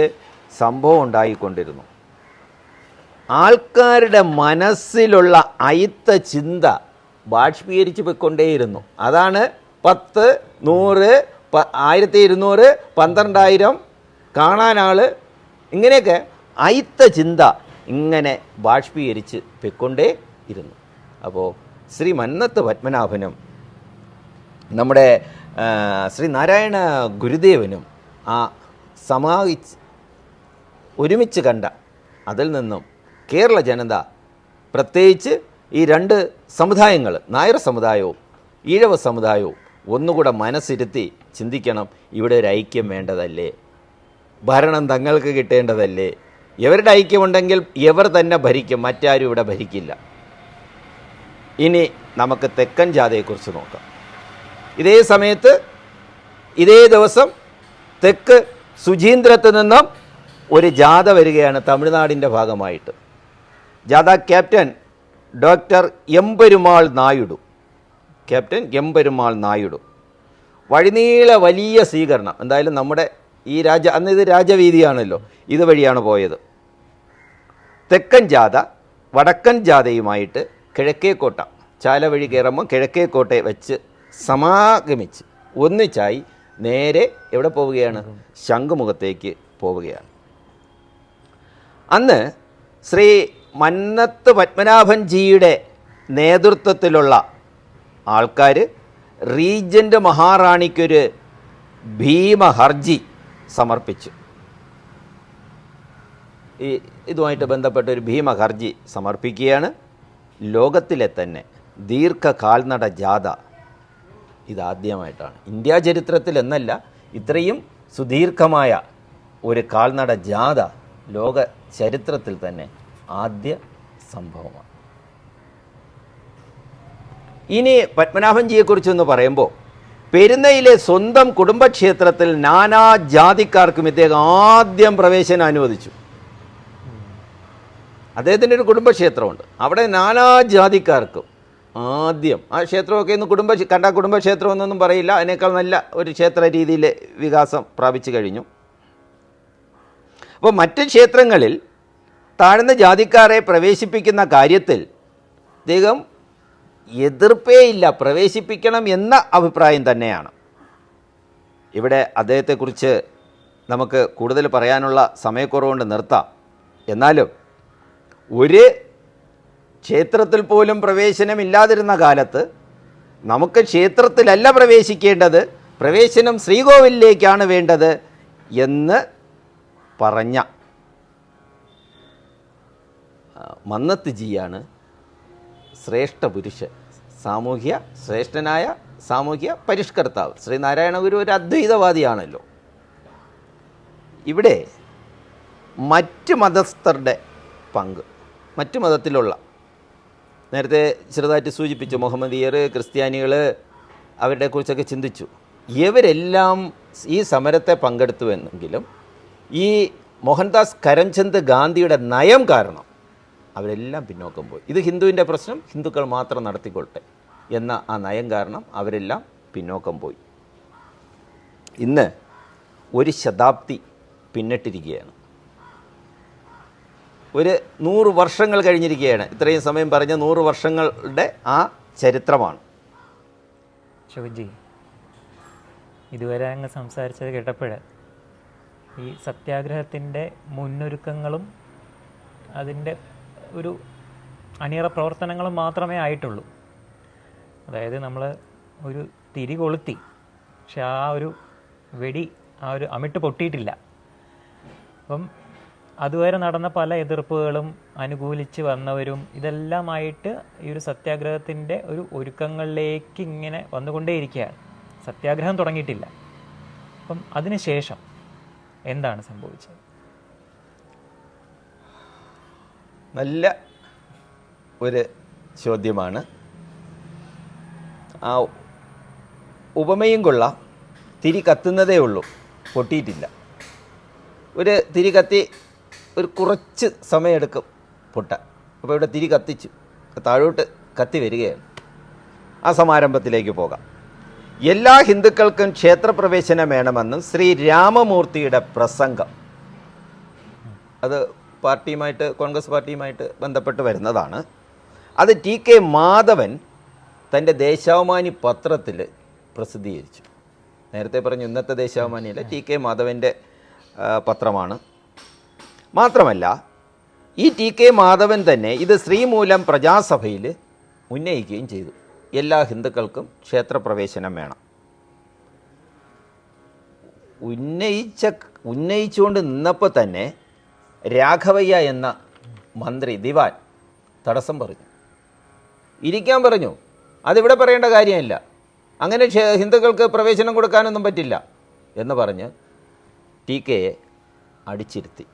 സംഭവം ഉണ്ടായിക്കൊണ്ടിരുന്നു. ആൾക്കാരുടെ മനസ്സിലുള്ള അയിത്ത ചിന്ത ബാഷ്പീകരിച്ച് പോയിക്കൊണ്ടേയിരുന്നു. അതാണ് 10, 100, 1200, 12,000 കാണാനാൾ, ഇങ്ങനെയൊക്കെ അയിത്ത ചിന്ത ഇങ്ങനെ ബാഷ്പീകരിച്ച് പോയിക്കൊണ്ടേ ഇരുന്നു. അപ്പോൾ ശ്രീ മന്നത്ത് പത്മനാഭനും നമ്മുടെ ശ്രീ നാരായണ ഗുരുദേവനും ആ ഒരുമിച്ച് കണ്ട അതിൽ നിന്നും കേരള ജനത, പ്രത്യേകിച്ച് ഈ 2 സമുദായങ്ങൾ, നായർ സമുദായവും ഈഴവ സമുദായവും ഒന്നുകൂടെ മനസ്സിരുത്തി ചിന്തിക്കണം. ഇവിടെ ഒരു ഐക്യം വേണ്ടതല്ലേ? ഭരണം തങ്ങൾക്ക് കിട്ടേണ്ടതല്ലേ? ഇവരുടെ ഐക്യമുണ്ടെങ്കിൽ ഇവർ തന്നെ ഭരിക്കും, മറ്റാരും ഇവിടെ ഭരിക്കില്ല. ഇനി നമുക്ക് തെക്കൻ ജാഥയെക്കുറിച്ച് നോക്കാം. ഇതേ സമയത്ത് ഇതേ ദിവസം തെക്ക് സുചീന്ദ്രത്ത് നിന്നും ഒരു ജാഥ വരികയാണ് തമിഴ്നാടിൻ്റെ ഭാഗമായിട്ട്. ജാഥ captain doctor Emperumal Naidu. Captain Emperumal Naidu. വഴിനീള വലിയ സ്വീകരണം. എന്തായാലും നമ്മുടെ ഈ അന്ന് ഇത് രാജവീതിയാണല്ലോ, ഇതുവഴിയാണ് പോയത്. തെക്കൻ ജാഥ വടക്കൻ ജാഥയുമായിട്ട് കിഴക്കേക്കോട്ട ചാല വഴി കയറുമ്പോൾ കിഴക്കേക്കോട്ടയെ വെച്ച് സമാഗമിച്ച് ഒന്നിച്ചായി നേരെ എവിടെ പോവുകയാണ്? ശംഖുമുഖത്തേക്ക് പോവുകയാണ്. അന്ന് ശ്രീ മന്നത്ത് പത്മനാഭൻജിയുടെ നേതൃത്വത്തിലുള്ള ആൾക്കാർ റീജൻ്റ് മഹാറാണിക്കൊരു ഭീമഹർജി സമർപ്പിച്ചു. ഇതുമായിട്ട് ബന്ധപ്പെട്ട ഒരു ഭീമഹർജി സമർപ്പിക്കുകയാണ്. ലോകത്തിലെ തന്നെ ദീർഘകാൽനട ജാഥ ഇതാദ്യമായിട്ടാണ്. ഇന്ത്യാ ചരിത്രത്തിൽ എന്നല്ല, ഇത്രയും സുദീർഘമായ ഒരു കാൽനട ജാഥ ലോക ചരിത്രത്തിൽ തന്നെ ആദ്യ സംഭവമാണ്. ഇനി പത്മനാഭൻജിയെക്കുറിച്ചൊന്ന് പറയുമ്പോൾ, പെരുന്നയിലെ സ്വന്തം കുടുംബക്ഷേത്രത്തിൽ നാനാ ജാതിക്കാർക്കും ഇദ്ദേഹം ആദ്യം പ്രവേശനം അനുവദിച്ചു. അദ്ദേഹത്തിൻ്റെ ഒരു കുടുംബക്ഷേത്രമുണ്ട്, അവിടെ നാനാ ജാതിക്കാർക്കും ആദ്യം ആ ക്ഷേത്രമൊക്കെ ഇന്ന് കുടുംബക്ഷേത്രം എന്നൊന്നും പറയില്ല, അതിനേക്കാൾ നല്ല ഒരു ക്ഷേത്ര രീതിയിൽ വികാസം പ്രാപിച്ചു കഴിഞ്ഞു. അപ്പോൾ മറ്റ് ക്ഷേത്രങ്ങളിൽ താഴ്ന്ന ജാതിക്കാരെ പ്രവേശിപ്പിക്കുന്ന കാര്യത്തിൽ അദ്ദേഹം എതിർപ്പേയില്ല, പ്രവേശിപ്പിക്കണം എന്ന അഭിപ്രായം തന്നെയാണ്. ഇവിടെ അദ്ദേഹത്തെക്കുറിച്ച് നമുക്ക് കൂടുതൽ പറയാനുള്ള സമയക്കുറവുകൊണ്ട് നിർത്താം. എന്നാലും ഒരു ക്ഷേത്രത്തിൽ പോലും പ്രവേശനമില്ലാതിരുന്ന കാലത്ത് നമുക്ക് ക്ഷേത്രത്തിലല്ല പ്രവേശിക്കേണ്ടത്, പ്രവേശനം ശ്രീകോവിലിലേക്കാണ് വേണ്ടത് എന്ന് പറഞ്ഞ മന്നത്ത് ജിയാണ് ശ്രേഷ്ഠ പുരുഷൻ, ശ്രേഷ്ഠനായ സാമൂഹ്യ പരിഷ്കർത്താവ്. ശ്രീനാരായണ ഗുരു ഒരു അദ്വൈതവാദിയാണല്ലോ. ഇവിടെ മറ്റ് മതസ്ഥരുടെ പങ്ക്, മറ്റ് മതത്തിലുള്ള, നേരത്തെ ചെറുതായിട്ട് സൂചിപ്പിച്ചു, മുഹമ്മദീയർ, ക്രിസ്ത്യാനികൾ, അവരുടെ കുറിച്ചൊക്കെ ചിന്തിച്ചു. ഇവരെല്ലാം ഈ സമരത്തെ പങ്കെടുത്തുവെന്നെങ്കിലും ഈ മോഹൻദാസ് കരംചന്ദ് ഗാന്ധിയുടെ നയം കാരണം അവരെല്ലാം പിന്നോക്കം പോയി. ഇത് ഹിന്ദുവിൻ്റെ പ്രശ്നം, ഹിന്ദുക്കൾ മാത്രം നടത്തിക്കൊള്ളട്ടെ എന്ന ആ നയം കാരണം അവരെല്ലാം പിന്നോക്കം പോയി. ഇന്ന് ഒരു ശതാബ്ദി പിന്നിട്ടിരിക്കുകയാണ്. ഒരു 100 വർഷങ്ങൾ കഴിഞ്ഞിരിക്കുകയാണ്. ഇത്രയും സമയം പറഞ്ഞ 100 വർഷങ്ങളുടെ ആ ചരിത്രമാണ്. ശോഭജി, ഇതുവരെ അങ്ങ് സംസാരിച്ചത് കേട്ടപ്പോൾ ഈ സത്യാഗ്രഹത്തിൻ്റെ മുന്നൊരുക്കങ്ങളും അതിൻ്റെ ഒരു അണിയറ പ്രവർത്തനങ്ങളും മാത്രമേ ആയിട്ടുള്ളൂ. അതായത് നമ്മൾ ഒരു തിരി കൊളുത്തി, പക്ഷെ ആ ഒരു വെടി ആ ഒരു അമിട്ട് പൊട്ടിയിട്ടില്ല. അപ്പം അതുവരെ നടന്ന പല എതിർപ്പുകളും അനുകൂലിച്ച് വന്നവരും ഇതെല്ലാമായിട്ട് ഈ ഒരു സത്യാഗ്രഹത്തിൻ്റെ ഒരു ഒരുക്കങ്ങളിലേക്ക് ഇങ്ങനെ വന്നുകൊണ്ടേയിരിക്കുകയാണ്. സത്യാഗ്രഹം തുടങ്ങിയിട്ടില്ല. അപ്പം അതിനുശേഷം എന്താണ് സംഭവിച്ചത്? നല്ല ഒരു ചോദ്യമാണ്. ആ ഉപമയും കൊള്ളാം. തിരി കത്തുന്നതേ ഉള്ളൂ, പൊട്ടിയിട്ടില്ല. ഒരു തിരി കത്തി ഒരു കുറച്ച് സമയമെടുക്കും പൊട്ടാൻ. അപ്പോൾ ഇവിടെ തിരി കത്തിച്ചു, താഴോട്ട് കത്തി വരികയാണ്. ആ സമാരംഭത്തിലേക്ക് പോകാം. എല്ലാ ഹിന്ദുക്കൾക്കും ക്ഷേത്രപ്രവേശനം വേണമെന്നും ശ്രീ രാമമൂർത്തിയുടെ പ്രസംഗം, അത് പാർട്ടിയുമായിട്ട്, കോൺഗ്രസ് പാർട്ടിയുമായിട്ട് ബന്ധപ്പെട്ട് വരുന്നതാണ്. അത് ടി.കെ. മാധവൻ തൻ്റെ ദേശാഭിമാനി പത്രത്തിൽ പ്രസിദ്ധീകരിച്ചു. നേരത്തെ പറഞ്ഞു ഇന്നത്തെ ദേശാഭിമാനിയല്ല, ടി.കെ. മാധവൻ്റെ പത്രമാണ്. മാത്രമല്ല ഈ ടി.കെ. മാധവൻ തന്നെ ഇത് ശ്രീമൂലം പ്രജാസഭയിൽ ഉന്നയിക്കുകയും ചെയ്തു. എല്ലാ ഹിന്ദുക്കൾക്കും ക്ഷേത്രപ്രവേശനം വേണം. ഉന്നയിച്ചുകൊണ്ട് നിന്നപ്പോൾ തന്നെ രാഘവയ്യ എന്ന മന്ത്രി ദിവാൻ തടസ്സം പറഞ്ഞു, ഇരിക്കാൻ പറഞ്ഞു. അതിവിടെ പറയേണ്ട കാര്യമില്ല, അങ്ങനെ ഹിന്ദുക്കൾക്ക് പ്രവേശനം കൊടുക്കാനൊന്നും പറ്റില്ല എന്ന് പറഞ്ഞ് ടി.കെയെ അടിച്ചിരുത്തി.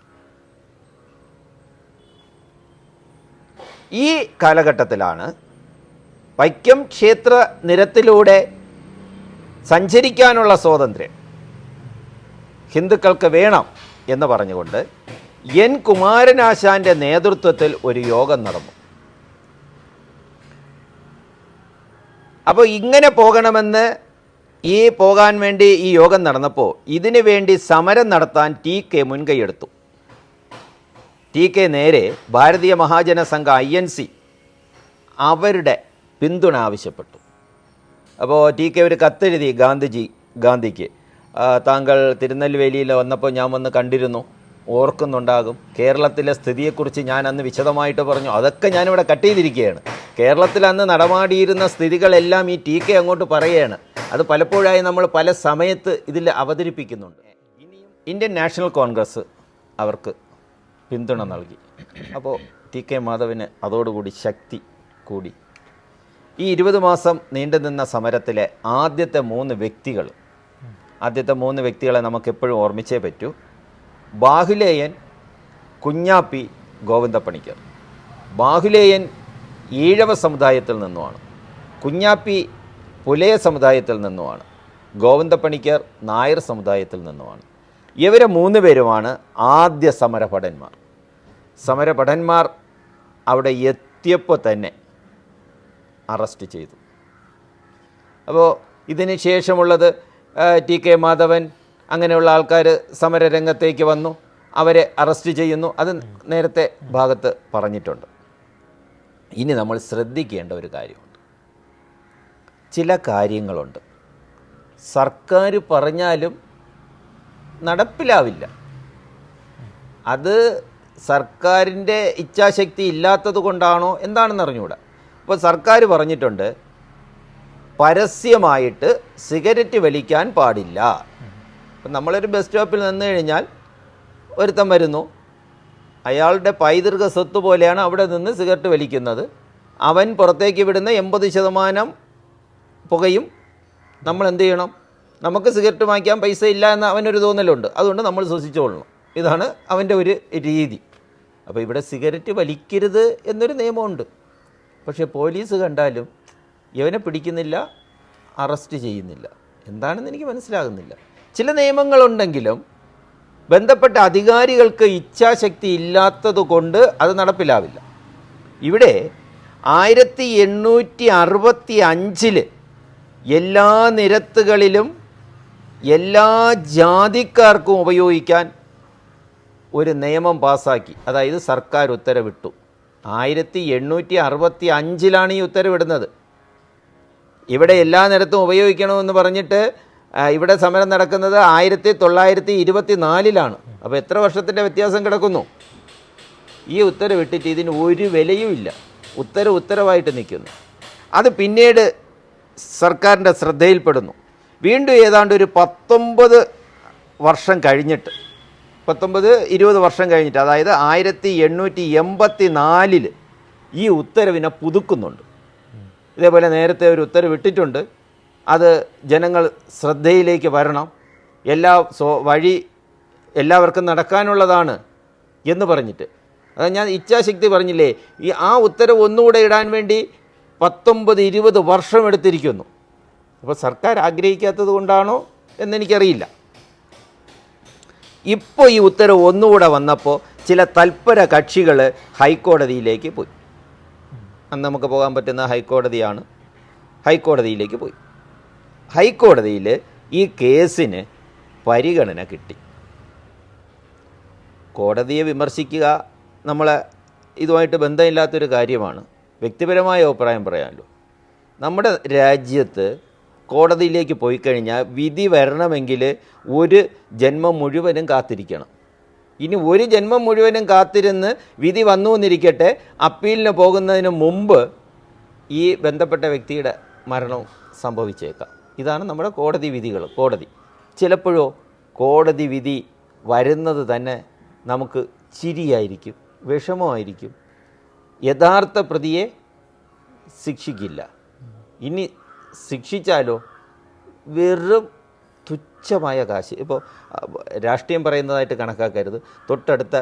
ഈ കാലഘട്ടത്തിലാണ് വൈക്കം ക്ഷേത്ര നിരത്തിലൂടെ സഞ്ചരിക്കാനുള്ള സ്വാതന്ത്ര്യം ഹിന്ദുക്കൾക്ക് വേണം എന്ന് പറഞ്ഞുകൊണ്ട് എൻ കുമാരനാശാൻ്റെ നേതൃത്വത്തിൽ ഒരു യോഗം നടന്നു. അപ്പോൾ ഇങ്ങനെ പോകണമെന്ന് പോകാൻ വേണ്ടി ഈ യോഗം നടന്നപ്പോൾ ഇതിനു വേണ്ടി സമരം നടത്താൻ ടി.കെ. മുൻകൈയെടുത്തു. ടി.കെ. നേരെ ഭാരതീയ മഹാജന സംഘ INC അവരുടെ പിന്തുണ ആവശ്യപ്പെട്ടു. അപ്പോൾ ടി.കെ. ഒരു കത്തെഴുതി ഗാന്ധിക്ക്, താങ്കൾ തിരുനെൽവേലിയിൽ വന്നപ്പോൾ ഞാൻ വന്ന് കണ്ടിരുന്നു, ഓർക്കുന്നുണ്ടാകും. കേരളത്തിലെ സ്ഥിതിയെക്കുറിച്ച് ഞാൻ അന്ന് വിശദമായിട്ട് പറഞ്ഞു. അതൊക്കെ ഞാനിവിടെ കട്ട് ചെയ്തിരിക്കുകയാണ്. കേരളത്തിൽ അന്ന് നടമാടിയിരുന്ന സ്ഥിതികളെല്ലാം ഈ ടി.കെ. അങ്ങോട്ട് പറയുകയാണ്. അത് പലപ്പോഴായി നമ്മൾ പല സമയത്ത് ഇതിൽ അവതരിപ്പിക്കുന്നുണ്ട്. ഇന്ത്യൻ നാഷണൽ കോൺഗ്രസ് അവർക്ക് പിന്തുണ നൽകി. അപ്പോൾ ടി.കെ. മാധവന് അതോടുകൂടി ശക്തി കൂടി. ഈ 20 മാസം നീണ്ടുനിന്ന സമരത്തിലെ ആദ്യത്തെ 3 വ്യക്തികളെ നമുക്കെപ്പോഴും ഓർമ്മിച്ചേ പറ്റൂ. ബാഹുലേയൻ, കുഞ്ഞാപ്പി, ഗോവിന്ദപ്പണിക്കർ. ബാഹുലേയൻ ഈഴവ സമുദായത്തിൽ നിന്നുമാണ്, കുഞ്ഞാപ്പി പുലയ സമുദായത്തിൽ നിന്നുമാണ്, ഗോവിന്ദപ്പണിക്കർ നായർ സമുദായത്തിൽ നിന്നുമാണ്. ഇവരെ 3 പേരുമാണ് ആദ്യ സമരഭടന്മാർ അവിടെ എത്തിയപ്പോൾ തന്നെ അറസ്റ്റ് ചെയ്തു. അപ്പോൾ ഇതിന് ശേഷമുള്ളത് ടി.കെ. മാധവൻ അങ്ങനെയുള്ള ആൾക്കാർ സമരരംഗത്തേക്ക് വന്നു, അവരെ അറസ്റ്റ് ചെയ്യുന്നു. അത് നേരത്തെ ഭാഗത്ത് പറഞ്ഞിട്ടുണ്ട്. ഇനി നമ്മൾ ശ്രദ്ധിക്കേണ്ട ഒരു കാര്യമുണ്ട്. ചില കാര്യങ്ങളുണ്ട് സർക്കാർ പറഞ്ഞാലും നടപ്പിലാവില്ല. അത് സർക്കാരിൻ്റെ ഇച്ഛാശക്തി ഇല്ലാത്തത് കൊണ്ടാണോ എന്താണെന്ന് അറിഞ്ഞുകൂടാ. അപ്പോൾ സർക്കാർ പറഞ്ഞിട്ടുണ്ട് പരസ്യമായിട്ട് സിഗരറ്റ് വലിക്കാൻ പാടില്ല. അപ്പം നമ്മളൊരു ബസ് സ്റ്റോപ്പിൽ നിന്ന് കഴിഞ്ഞാൽ ഒരുത്തൻ വരുന്നു, അയാളുടെ പൈതൃക സ്വത്ത് പോലെയാണ് അവിടെ നിന്ന് സിഗരറ്റ് വലിക്കുന്നത്. അവൻ പുറത്തേക്ക് വിടുന്ന 80% പുകയും നമ്മൾ എന്ത് ചെയ്യണം? നമുക്ക് സിഗരറ്റ് വാങ്ങിക്കാൻ പൈസ ഇല്ല എന്ന് അവനൊരു തോന്നലുണ്ട്, അതുകൊണ്ട് നമ്മൾ ശ്വസിച്ചോളണം. ഇതാണ് അവൻ്റെ ഒരു രീതി. അപ്പോൾ ഇവിടെ സിഗരറ്റ് വലിക്കരുത് എന്നൊരു നിയമമുണ്ട്. പക്ഷേ പോലീസ് കണ്ടാലും ഇവനെ പിടിക്കുന്നില്ല, അറസ്റ്റ് ചെയ്യുന്നില്ല. എന്താണെന്ന് എനിക്ക് മനസ്സിലാകുന്നില്ല. ചില നിയമങ്ങളുണ്ടെങ്കിലും ബന്ധപ്പെട്ട അധികാരികൾക്ക് ഇച്ഛാശക്തി ഇല്ലാത്തത് കൊണ്ട് അത് നടപ്പിലാവില്ല. ഇവിടെ 1865 എല്ലാ നിരത്തുകളിലും എല്ലാ ജാതിക്കാർക്കും ഉപയോഗിക്കാൻ ഒരു നിയമം പാസ്സാക്കി, അതായത് സർക്കാർ ഉത്തരവിട്ടു. 1865 ഈ ഉത്തരവിടുന്നത്. ഇവിടെ എല്ലാ നേരത്തും ഉപയോഗിക്കണമെന്ന് പറഞ്ഞിട്ട് ഇവിടെ സമരം നടക്കുന്നത് 1924. അപ്പോൾ എത്ര വർഷത്തിൻ്റെ വ്യത്യാസം കിടക്കുന്നു? ഈ ഉത്തരവിട്ടിട്ട് ഇതിന് ഒരു വിലയുമില്ല. ഉത്തരവായിട്ട് നിൽക്കുന്നു. അത് പിന്നീട് സർക്കാരിൻ്റെ ശ്രദ്ധയിൽപ്പെടുന്നു. വീണ്ടും ഏതാണ്ട് ഒരു 19 വർഷം കഴിഞ്ഞിട്ട്, 19-20 വർഷം കഴിഞ്ഞിട്ട്, അതായത് 1884 ഈ ഉത്തരവിനെ പുതുക്കുന്നുണ്ട്. ഇതേപോലെ നേരത്തെ ഒരു ഉത്തരവിട്ടിട്ടുണ്ട്, അത് ജനങ്ങൾ ശ്രദ്ധയിലേക്ക് വരണം, വഴി എല്ലാവർക്കും നടക്കാനുള്ളതാണ് എന്ന് പറഞ്ഞിട്ട്. അത് ഞാൻ ഇച്ഛാശക്തി പറഞ്ഞില്ലേ, ആ ഉത്തരവ് ഒന്നുകൂടെ ഇടാൻ വേണ്ടി 19-20 വർഷം എടുത്തിരിക്കുന്നു. അപ്പോൾ സർക്കാർ ആഗ്രഹിക്കാത്തത് കൊണ്ടാണോ എന്നെനിക്കറിയില്ല. ഇപ്പോൾ ഈ ഉത്തരവ് ഒന്നുകൂടെ വന്നപ്പോൾ ചില തൽപര കക്ഷികൾ ഹൈക്കോടതിയിലേക്ക് പോയി. അന്ന് നമുക്ക് പോകാൻ പറ്റുന്ന ഹൈക്കോടതിയാണ്. ഹൈക്കോടതിയിലേക്ക് പോയി. ഹൈക്കോടതിയിൽ ഈ കേസിന് പരിഗണന കിട്ടി. കോടതിയെ വിമർശിക്കുക നമ്മളെ ഇതുമായിട്ട് ബന്ധമില്ലാത്തൊരു കാര്യമാണ്. വ്യക്തിപരമായ അഭിപ്രായം പറയാമല്ലോ. നമ്മുടെ രാജ്യത്ത് കോടതിയിലേക്ക് പോയി കഴിഞ്ഞാൽ വിധി വരണമെങ്കിൽ ഒരു ജന്മം മുഴുവനും കാത്തിരിക്കണം. ഇനി ഒരു ജന്മം മുഴുവനും കാത്തിരുന്ന് വിധി വന്നു എന്നിരിക്കട്ടെ, അപ്പീലിന് പോകുന്നതിന് മുമ്പ് ഈ ബന്ധപ്പെട്ട വ്യക്തിയുടെ മരണം സംഭവിച്ചേക്കാം. ഇതാണ് നമ്മുടെ കോടതി വിധികൾ. ചിലപ്പോഴോ കോടതി വിധി വരുന്നത് തന്നെ നമുക്ക് ചിരിയായിരിക്കും, വിഷമമായിരിക്കും. യഥാർത്ഥ പ്രതിയെ ശിക്ഷിക്കില്ല. ഇനി ശിക്ഷിച്ചാലോ വെറും തുച്ഛമായ കാശ്. ഇപ്പോൾ രാഷ്ട്രീയം പറയുന്നതായിട്ട് കണക്കാക്കരുത്. തൊട്ടടുത്ത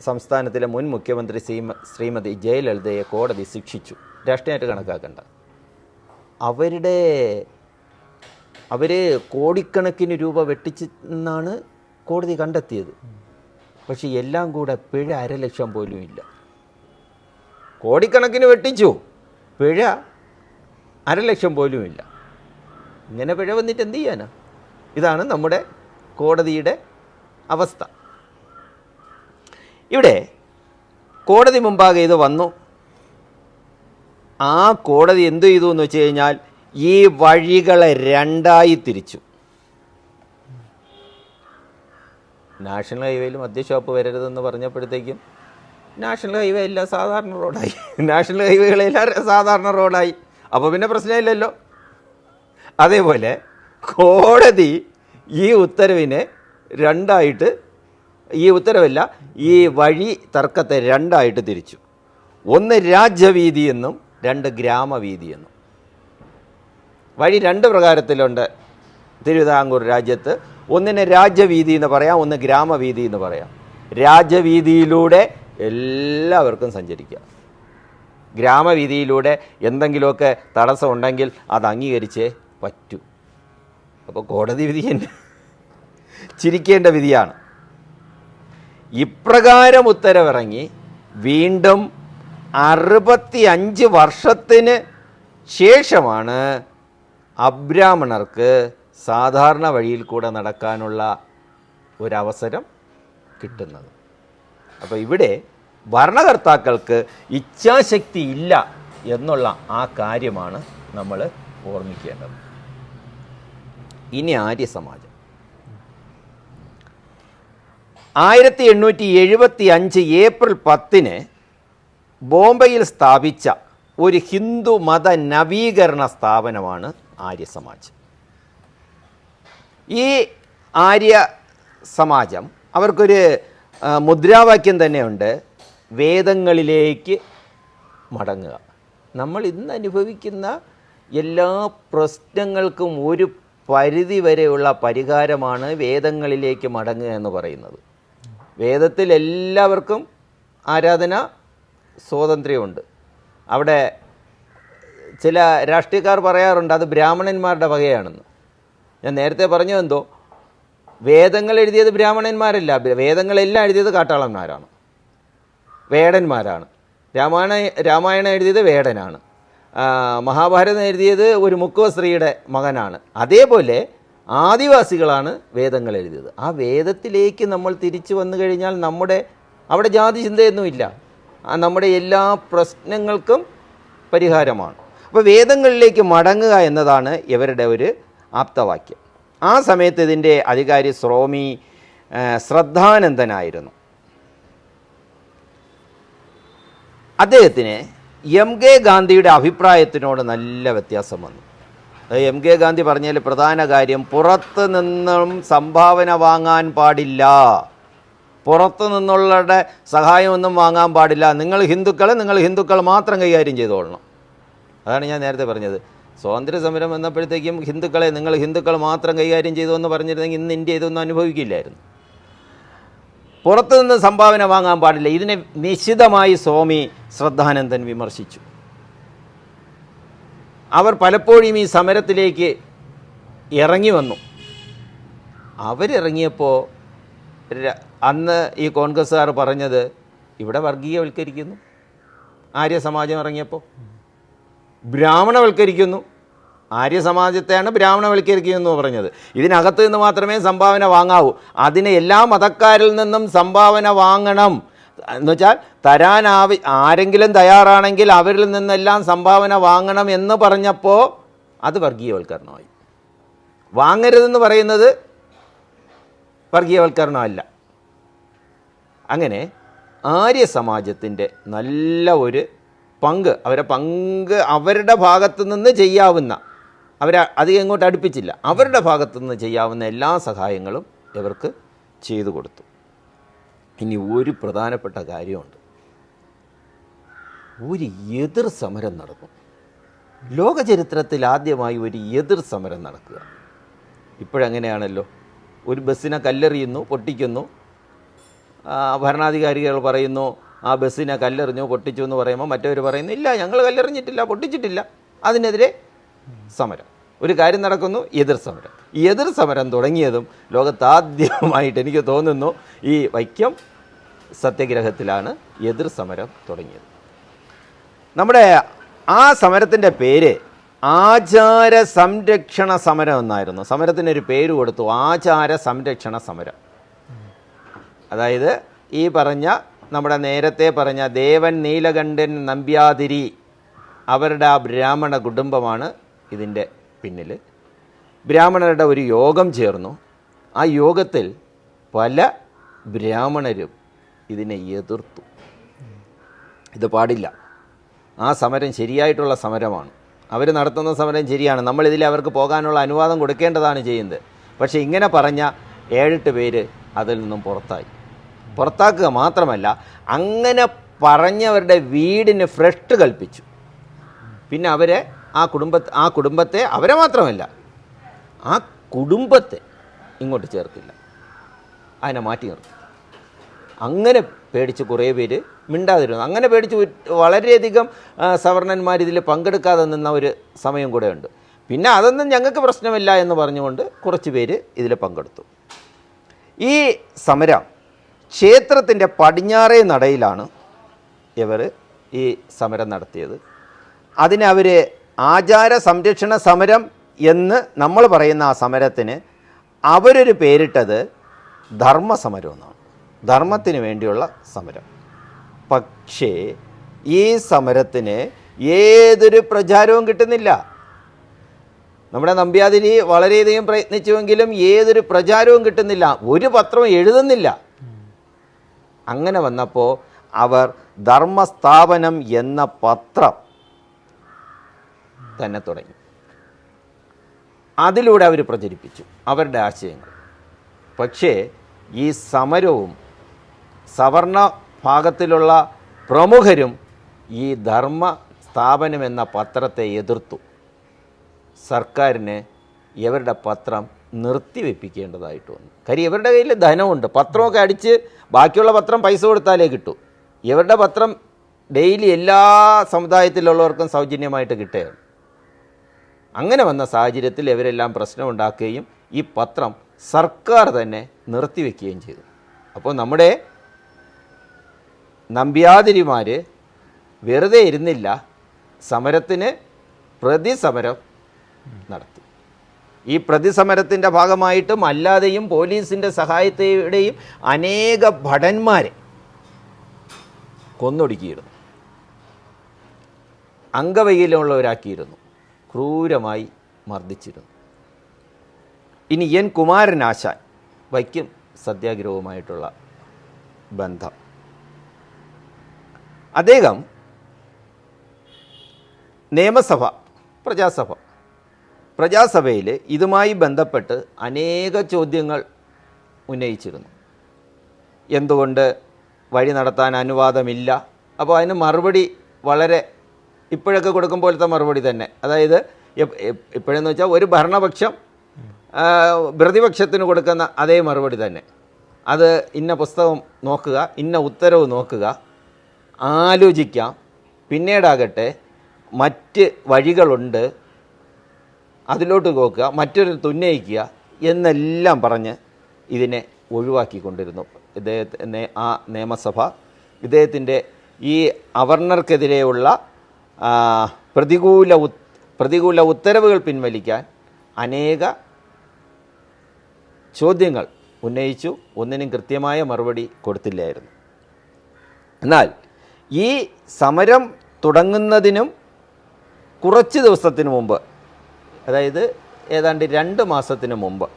സംസ്ഥാനത്തിലെ മുൻ മുഖ്യമന്ത്രി ശ്രീമതി ജയലളിതയെ കോടതി ശിക്ഷിച്ചു. രാഷ്ട്രീയമായിട്ട് കണക്കാക്കണ്ട. അവർ കോടിക്കണക്കിന് രൂപ വെട്ടിച്ചെന്നാണ് കോടതി കണ്ടെത്തിയത്. പക്ഷെ എല്ലാം കൂടെ പിഴ 1,00,000 പോലും ഇല്ല. കോടിക്കണക്കിന് വെട്ടിച്ചു, പിഴ 1,00,000 പോലും ഇല്ല. ഇങ്ങനെ പിഴ വന്നിട്ട് എന്ത് ചെയ്യാനാ? ഇതാണ് നമ്മുടെ കോടതിയുടെ അവസ്ഥ. ഇവിടെ കോടതി മുമ്പാകെ ഇത് വന്നു. ആ കോടതി എന്തു ചെയ്തു എന്ന് വെച്ച് കഴിഞ്ഞാൽ ഈ വഴികളെ രണ്ടായി തിരിച്ചു. നാഷണൽ ഹൈവേയിൽ മദ്യഷോപ്പ് വരരുതെന്ന് പറഞ്ഞപ്പോഴത്തേക്കും നാഷണൽ ഹൈവേ എല്ലാം സാധാരണ റോഡായി. നാഷണൽ ഹൈവേകളെല്ലാം സാധാരണ റോഡായി. അപ്പോൾ പിന്നെ പ്രശ്നമില്ലല്ലോ. അതേപോലെ കോടതി ഈ ഉത്തരവിനെ രണ്ടായിട്ട്, ഈ ഉത്തരവല്ല, ഈ വഴി തർക്കത്തെ രണ്ടായിട്ട് തിരിച്ചു. ഒന്ന് രാജ്യവീതി എന്നും 2 ഗ്രാമവീതി എന്നും. വഴി 2 പ്രകാരത്തിലുണ്ട് തിരുവിതാംകൂർ രാജ്യത്ത്. ഒന്നിനെ രാജ്യവീതി എന്ന് പറയാം, ഒന്ന് ഗ്രാമവീതി എന്ന് പറയാം. രാജ്യവീതിയിലൂടെ എല്ലാവർക്കും സഞ്ചരിക്കാം. ഗ്രാമവീതിയിലൂടെ എന്തെങ്കിലുമൊക്കെ തടസ്സം ഉണ്ടെങ്കിൽ അത് അംഗീകരിച്ചേ പറ്റൂ. അപ്പോൾ കോടതി വിധി തന്നെ ചിരിക്കേണ്ട വിധിയാണ്. ഇപ്രകാരം ഉത്തരവിറങ്ങി വീണ്ടും 65 വർഷത്തിന് ശേഷമാണ് അബ്രാഹ്മണർക്ക് സാധാരണ വഴിയിൽ കൂടെ നടക്കാനുള്ള ഒരവസരം കിട്ടുന്നത്. അപ്പോൾ ഇവിടെ ഭരണകർത്താക്കൾക്ക് ഇച്ഛാശക്തി ഇല്ല എന്നുള്ള ആ കാര്യമാണ് നമ്മൾ ഓർമ്മിക്കേണ്ടത്. ഇനി ആര്യസമാജം 1875 ഏപ്രിൽ 10 ബോംബെയിൽ സ്ഥാപിച്ച ഒരു ഹിന്ദു മത നവീകരണ സ്ഥാപനമാണ് ആര്യസമാജ്. ഈ ആര്യ സമാജം അവർക്കൊരു മുദ്രാവാക്യം തന്നെയുണ്ട്, വേദങ്ങളിലേക്ക് മടങ്ങുക. നമ്മൾ ഇന്ന് അനുഭവിക്കുന്ന എല്ലാ പ്രശ്നങ്ങൾക്കും ഒരു പരിധി വരെയുള്ള പരിഹാരമാണ് വേദങ്ങളിലേക്ക് മടങ്ങുക എന്ന് പറയുന്നത്. വേദത്തിൽ എല്ലാവർക്കും ആരാധന സ്വാതന്ത്ര്യമുണ്ട്. അവിടെ ചില രാഷ്ട്രീയക്കാർ പറയാറുണ്ട് അത് ബ്രാഹ്മണന്മാരുടെ വകയാണെന്ന്. ഞാൻ നേരത്തെ പറഞ്ഞു എന്തോ, വേദങ്ങൾ എഴുതിയത് ബ്രാഹ്മണന്മാരല്ല, വേദങ്ങളെല്ലാം എഴുതിയത് കാട്ടാളന്മാരാണ്, വേടന്മാരാണ്. രാമായണം എഴുതിയത് വേടനാണ്, മഹാഭാരതം എഴുതിയത് ഒരു മുക്കുവ സ്ത്രീയുടെ മകനാണ്. അതേപോലെ ആദിവാസികളാണ് വേദങ്ങൾ എഴുതിയത്. ആ വേദത്തിലേക്ക് നമ്മൾ തിരിച്ചു വന്നു കഴിഞ്ഞാൽ അവിടെ ജാതി ചിന്തയൊന്നുമില്ല. നമ്മുടെ എല്ലാ പ്രശ്നങ്ങൾക്കും പരിഹാരമാണ്. അപ്പോൾ വേദങ്ങളിലേക്ക് മടങ്ങുക എന്നതാണ് ഇവരുടെ ഒരു ആപ്തവാക്യം. ആ സമയത്ത് ഇതിൻ്റെ അധികാരി സ്വാമി ശ്രദ്ധാനന്ദനായിരുന്നു. അദ്ദേഹത്തിന് എം കെ ഗാന്ധിയുടെ അഭിപ്രായത്തിനോട് നല്ല വ്യത്യാസം വന്നു. എം കെ ഗാന്ധി പറഞ്ഞതിൽ പ്രധാന കാര്യം പുറത്ത് നിന്നും സംഭാവന വാങ്ങാൻ പാടില്ല, പുറത്തു നിന്നുള്ളവരുടെ സഹായമൊന്നും വാങ്ങാൻ പാടില്ല, നിങ്ങൾ ഹിന്ദുക്കൾ മാത്രം കൈകാര്യം ചെയ്തോളണം. അതാണ് ഞാൻ നേരത്തെ പറഞ്ഞത്. സ്വാതന്ത്ര്യ സമരം വന്നപ്പോഴത്തേക്കും നിങ്ങൾ ഹിന്ദുക്കൾ മാത്രം കൈകാര്യം ചെയ്തു എന്ന് പറഞ്ഞിരുന്നെങ്കിൽ ഇന്ന് ഇന്ത്യ ഇതൊന്നും അനുഭവിക്കില്ലായിരുന്നു. പുറത്തുനിന്ന് സംഭാവന വാങ്ങാൻ പാടില്ല. ഇതിനെ നിശിതമായി സ്വാമി ശ്രദ്ധാനന്ദൻ വിമർശിച്ചു. അവർ പലപ്പോഴും ഈ സമരത്തിലേക്ക് ഇറങ്ങി വന്നു. അവരിറങ്ങിയപ്പോൾ അന്ന് ഈ കോൺഗ്രസ്സുകാർ പറഞ്ഞത് ഇവിടെ വർഗീയവൽക്കരിക്കുന്നു, ആര്യ സമാജം ഇറങ്ങിയപ്പോൾ ബ്രാഹ്മണവൽക്കരിക്കുന്നു, ആര്യ സമാജത്തെയാണ് ബ്രാഹ്മണവൽക്കരിക്കുന്നു പറഞ്ഞത്. ഇതിനകത്ത് നിന്ന് മാത്രമേ സംഭാവന വാങ്ങാവൂ, അതിന് എല്ലാ മതക്കാരിൽ നിന്നും സംഭാവന വാങ്ങണം എന്നുവെച്ചാൽ ആരെങ്കിലും തയ്യാറാണെങ്കിൽ അവരിൽ നിന്നെല്ലാം സംഭാവന വാങ്ങണം എന്ന് പറഞ്ഞപ്പോൾ അത് വർഗീയവൽക്കരണമായി. വാങ്ങരുതെന്ന് പറയുന്നത് വർഗീയവൽക്കരണമല്ല. അങ്ങനെ ആര്യ സമാജത്തിൻ്റെ നല്ല ഒരു പങ്ക് അവരുടെ ഭാഗത്തു നിന്ന് ചെയ്യാവുന്ന, അധികം ഇങ്ങോട്ട് അടുപ്പിച്ചില്ല, അവരുടെ ഭാഗത്തു നിന്ന് ചെയ്യാവുന്ന എല്ലാ സഹായങ്ങളും ഇവർക്ക് ചെയ്തു കൊടുത്തു. ഇനി ഒരു പ്രധാനപ്പെട്ട കാര്യമുണ്ട്. ഒരു എതിർ സമരം നടന്നു. ലോക ചരിത്രത്തിൽ ആദ്യമായി ഒരു എതിർ സമരം നടക്കുക. ഇപ്പോഴങ്ങനെയാണല്ലോ, ഒരു ബസ്സിനെ കല്ലെറിയുന്നു, പൊട്ടിക്കുന്നു, ഭരണാധികാരികൾ പറയുന്നു ആ ബസ്സിനെ കല്ലെറിഞ്ഞു പൊട്ടിച്ചു എന്ന് പറയുമ്പോൾ മറ്റവർ പറയുന്നു ഇല്ല, ഞങ്ങൾ കല്ലെറിഞ്ഞിട്ടില്ല, പൊട്ടിച്ചിട്ടില്ല. അതിനെതിരെ സമരം. ഒരു കാര്യം നടക്കുന്നു, എതിർ സമരം. ഈ എതിർ സമരം തുടങ്ങിയതും ലോകത്താദ്യമായിട്ട് എനിക്ക് തോന്നുന്നു ഈ വൈക്കം സത്യാഗ്രഹത്തിലാണ് എതിർ സമരം തുടങ്ങിയത്. നമ്മുടെ ആ സമരത്തിൻ്റെ പേര് ആചാര സംരക്ഷണ സമരം എന്നായിരുന്നു. സമരത്തിനൊരു പേര് കൊടുത്തു, ആചാര സംരക്ഷണ സമരം. അതായത് ഈ നമ്മുടെ നേരത്തെ പറഞ്ഞ ദേവൻ നീലകണ്ഠൻ നമ്പ്യാതിരി അവരുടെ ആ ബ്രാഹ്മണ കുടുംബമാണ് ഇതിൻ്റെ പിന്നിൽ. ബ്രാഹ്മണരുടെ ഒരു യോഗം ചേർന്നു. ആ യോഗത്തിൽ പല ബ്രാഹ്മണരും ഇതിനെ എതിർത്തു. ഇത് പാടില്ല, ആ സമരം ശരിയായിട്ടുള്ള സമരമാണ്, അവർ നടത്തുന്ന സമരം ശരിയാണ്, നമ്മളിതിൽ അവർക്ക് പോകാനുള്ള അനുവാദം കൊടുക്കേണ്ടതാണ് ചെയ്യുന്നത്. പക്ഷേ ഇങ്ങനെ പറഞ്ഞ 7-8 പേര് അതിൽ നിന്നും പുറത്താക്കുക മാത്രമല്ല, അങ്ങനെ പറഞ്ഞവരുടെ വീടിന് ഫ്രഷ് കൽപ്പിച്ചു. പിന്നെ അവരെ ആ കുടുംബത്തെ അവരെ മാത്രമല്ല ആ കുടുംബത്തെ ഇങ്ങോട്ട് ചേർത്തില്ല, അതിനെ മാറ്റി നിർത്തി. അങ്ങനെ പേടിച്ച് കുറേ പേര് മിണ്ടാതിരുന്നു. അങ്ങനെ പേടിച്ച് വളരെയധികം സവർണന്മാർ ഇതിൽ പങ്കെടുക്കാതെ നിന്ന ഒരു സമയം കൂടെ ഉണ്ട്. പിന്നെ അതൊന്നും ഞങ്ങൾക്ക് പ്രശ്നമില്ല എന്ന് പറഞ്ഞുകൊണ്ട് കുറച്ച് പേര് ഇതിൽ പങ്കെടുത്തു. ഈ സമരം ക്ഷേത്രത്തിൻ്റെ പടിഞ്ഞാറേ നടയിലാണ് ഇവർ ഈ സമരം നടത്തിയത്. അതിന് അവർ ആചാര സംരക്ഷണ സമരം എന്ന് നമ്മൾ പറയുന്ന ആ സമരത്തിന് അവരൊരു പേരിട്ടത് ധർമ്മസമരം എന്നാണ്. ധർമ്മത്തിന് വേണ്ടിയുള്ള സമരം. പക്ഷേ ഈ സമരത്തിന് ഏതൊരു പ്രചാരവും കിട്ടുന്നില്ല. നമ്മുടെ നമ്പ്യാതിരി വളരെയധികം പ്രയത്നിച്ചുവെങ്കിലും ഏതൊരു പ്രചാരവും കിട്ടുന്നില്ല, ഒരു പത്രവും എഴുതുന്നില്ല. അങ്ങനെ വന്നപ്പോൾ അവർ ധർമ്മസ്ഥാപനം എന്ന പത്രം തന്നെ തുടങ്ങി. അതിലൂടെ അവർ പ്രചരിപ്പിച്ചു അവരുടെ ആശയങ്ങൾ. പക്ഷേ ഈ സമരവും സവർണ ഭാഗത്തിലുള്ള പ്രമുഖരും ഈ ധർമ്മ സ്ഥാപനം എന്ന പത്രത്തെ എതിർത്തു. സർക്കാരിന് ഇവരുടെ പത്രം നിർത്തിവെപ്പിക്കേണ്ടതായിട്ട് വന്നു. കാര്യം ഇവരുടെ കയ്യിൽ ധനമുണ്ട്, പത്രമൊക്കെ അടിച്ച് ബാക്കിയുള്ള പത്രം പൈസ കൊടുത്താലേ കിട്ടൂ. ഇവരുടെ പത്രം ഡെയിലി എല്ലാ സമുദായത്തിലുള്ളവർക്കും സൗജന്യമായിട്ട് കിട്ടുകയാണ്. അങ്ങനെ വന്ന സാഹചര്യത്തിൽ ഇവരെല്ലാം പ്രശ്നമുണ്ടാക്കുകയും ഈ പത്രം സർക്കാർ തന്നെ നിർത്തിവെക്കുകയും ചെയ്തു. അപ്പോൾ നമ്മുടെ നമ്പ്യാതിരിമാർ വെറുതെ ഇരുന്നില്ല, സമരത്തിന് പ്രതിസമരം നടത്തി. ഈ പ്രതിസമരത്തിൻ്റെ ഭാഗമായിട്ടും അല്ലാതെയും പോലീസിൻ്റെ സഹായത്തോടെയും അനേക ഭടന്മാരെ കൊന്നൊടുക്കിയിരുന്നു, അംഗവൈകല്യമുള്ളവരാക്കിയിരുന്നു, ക്രൂരമായി മർദ്ദിച്ചിരുന്നു. ഇനി എൻ കുമാരനാശാൻ, വൈക്കം സത്യാഗ്രഹവുമായിട്ടുള്ള ബന്ധം. അദ്ദേഹം നിയമസഭ, പ്രജാസഭയിൽ ഇതുമായി ബന്ധപ്പെട്ട് അനേക ചോദ്യങ്ങൾ ഉന്നയിച്ചിരുന്നു. എന്തുകൊണ്ട് വഴി നടത്താൻ അനുവാദമില്ല? അപ്പോൾ അതിന് മറുപടി വളരെ ഇപ്പോഴൊക്കെ കൊടുക്കും പോലത്തെ മറുപടി തന്നെ. അതായത് ഇപ്പോഴെന്ന് വെച്ചാൽ ഒരു ഭരണപക്ഷം പ്രതിപക്ഷത്തിന് കൊടുക്കുന്ന അതേ മറുപടി തന്നെ. അത് ഇന്ന പുസ്തകം നോക്കുക, ഇന്ന ഉത്തരവ് നോക്കുക, ആലോചിക്കാം, പിന്നീടാകട്ടെ മറ്റ് വഴികളുണ്ട്, അതിലോട്ട് നോക്കുക, മറ്റൊരു ഉന്നയിക്കുക എന്നെല്ലാം പറഞ്ഞ് ഇതിനെ ഒഴിവാക്കിക്കൊണ്ടിരുന്നു ആ നിയമസഭ. ഇദ്ദേഹത്തിൻ്റെ ഈ അവർണർക്കെതിരെയുള്ള പ്രതികൂല ഉത്തരവുകൾ പിൻവലിക്കാൻ അനേക ചോദ്യങ്ങൾ ഉന്നയിച്ചു. ഒന്നിനും കൃത്യമായ മറുപടി കൊടുത്തില്ലായിരുന്നു. എന്നാൽ ഈ സമരം തുടങ്ങുന്നതിനും കുറച്ച് ദിവസത്തിന് മുമ്പ്, അതായത് ഏതാണ്ട് 2 മാസത്തിന് മുമ്പ്,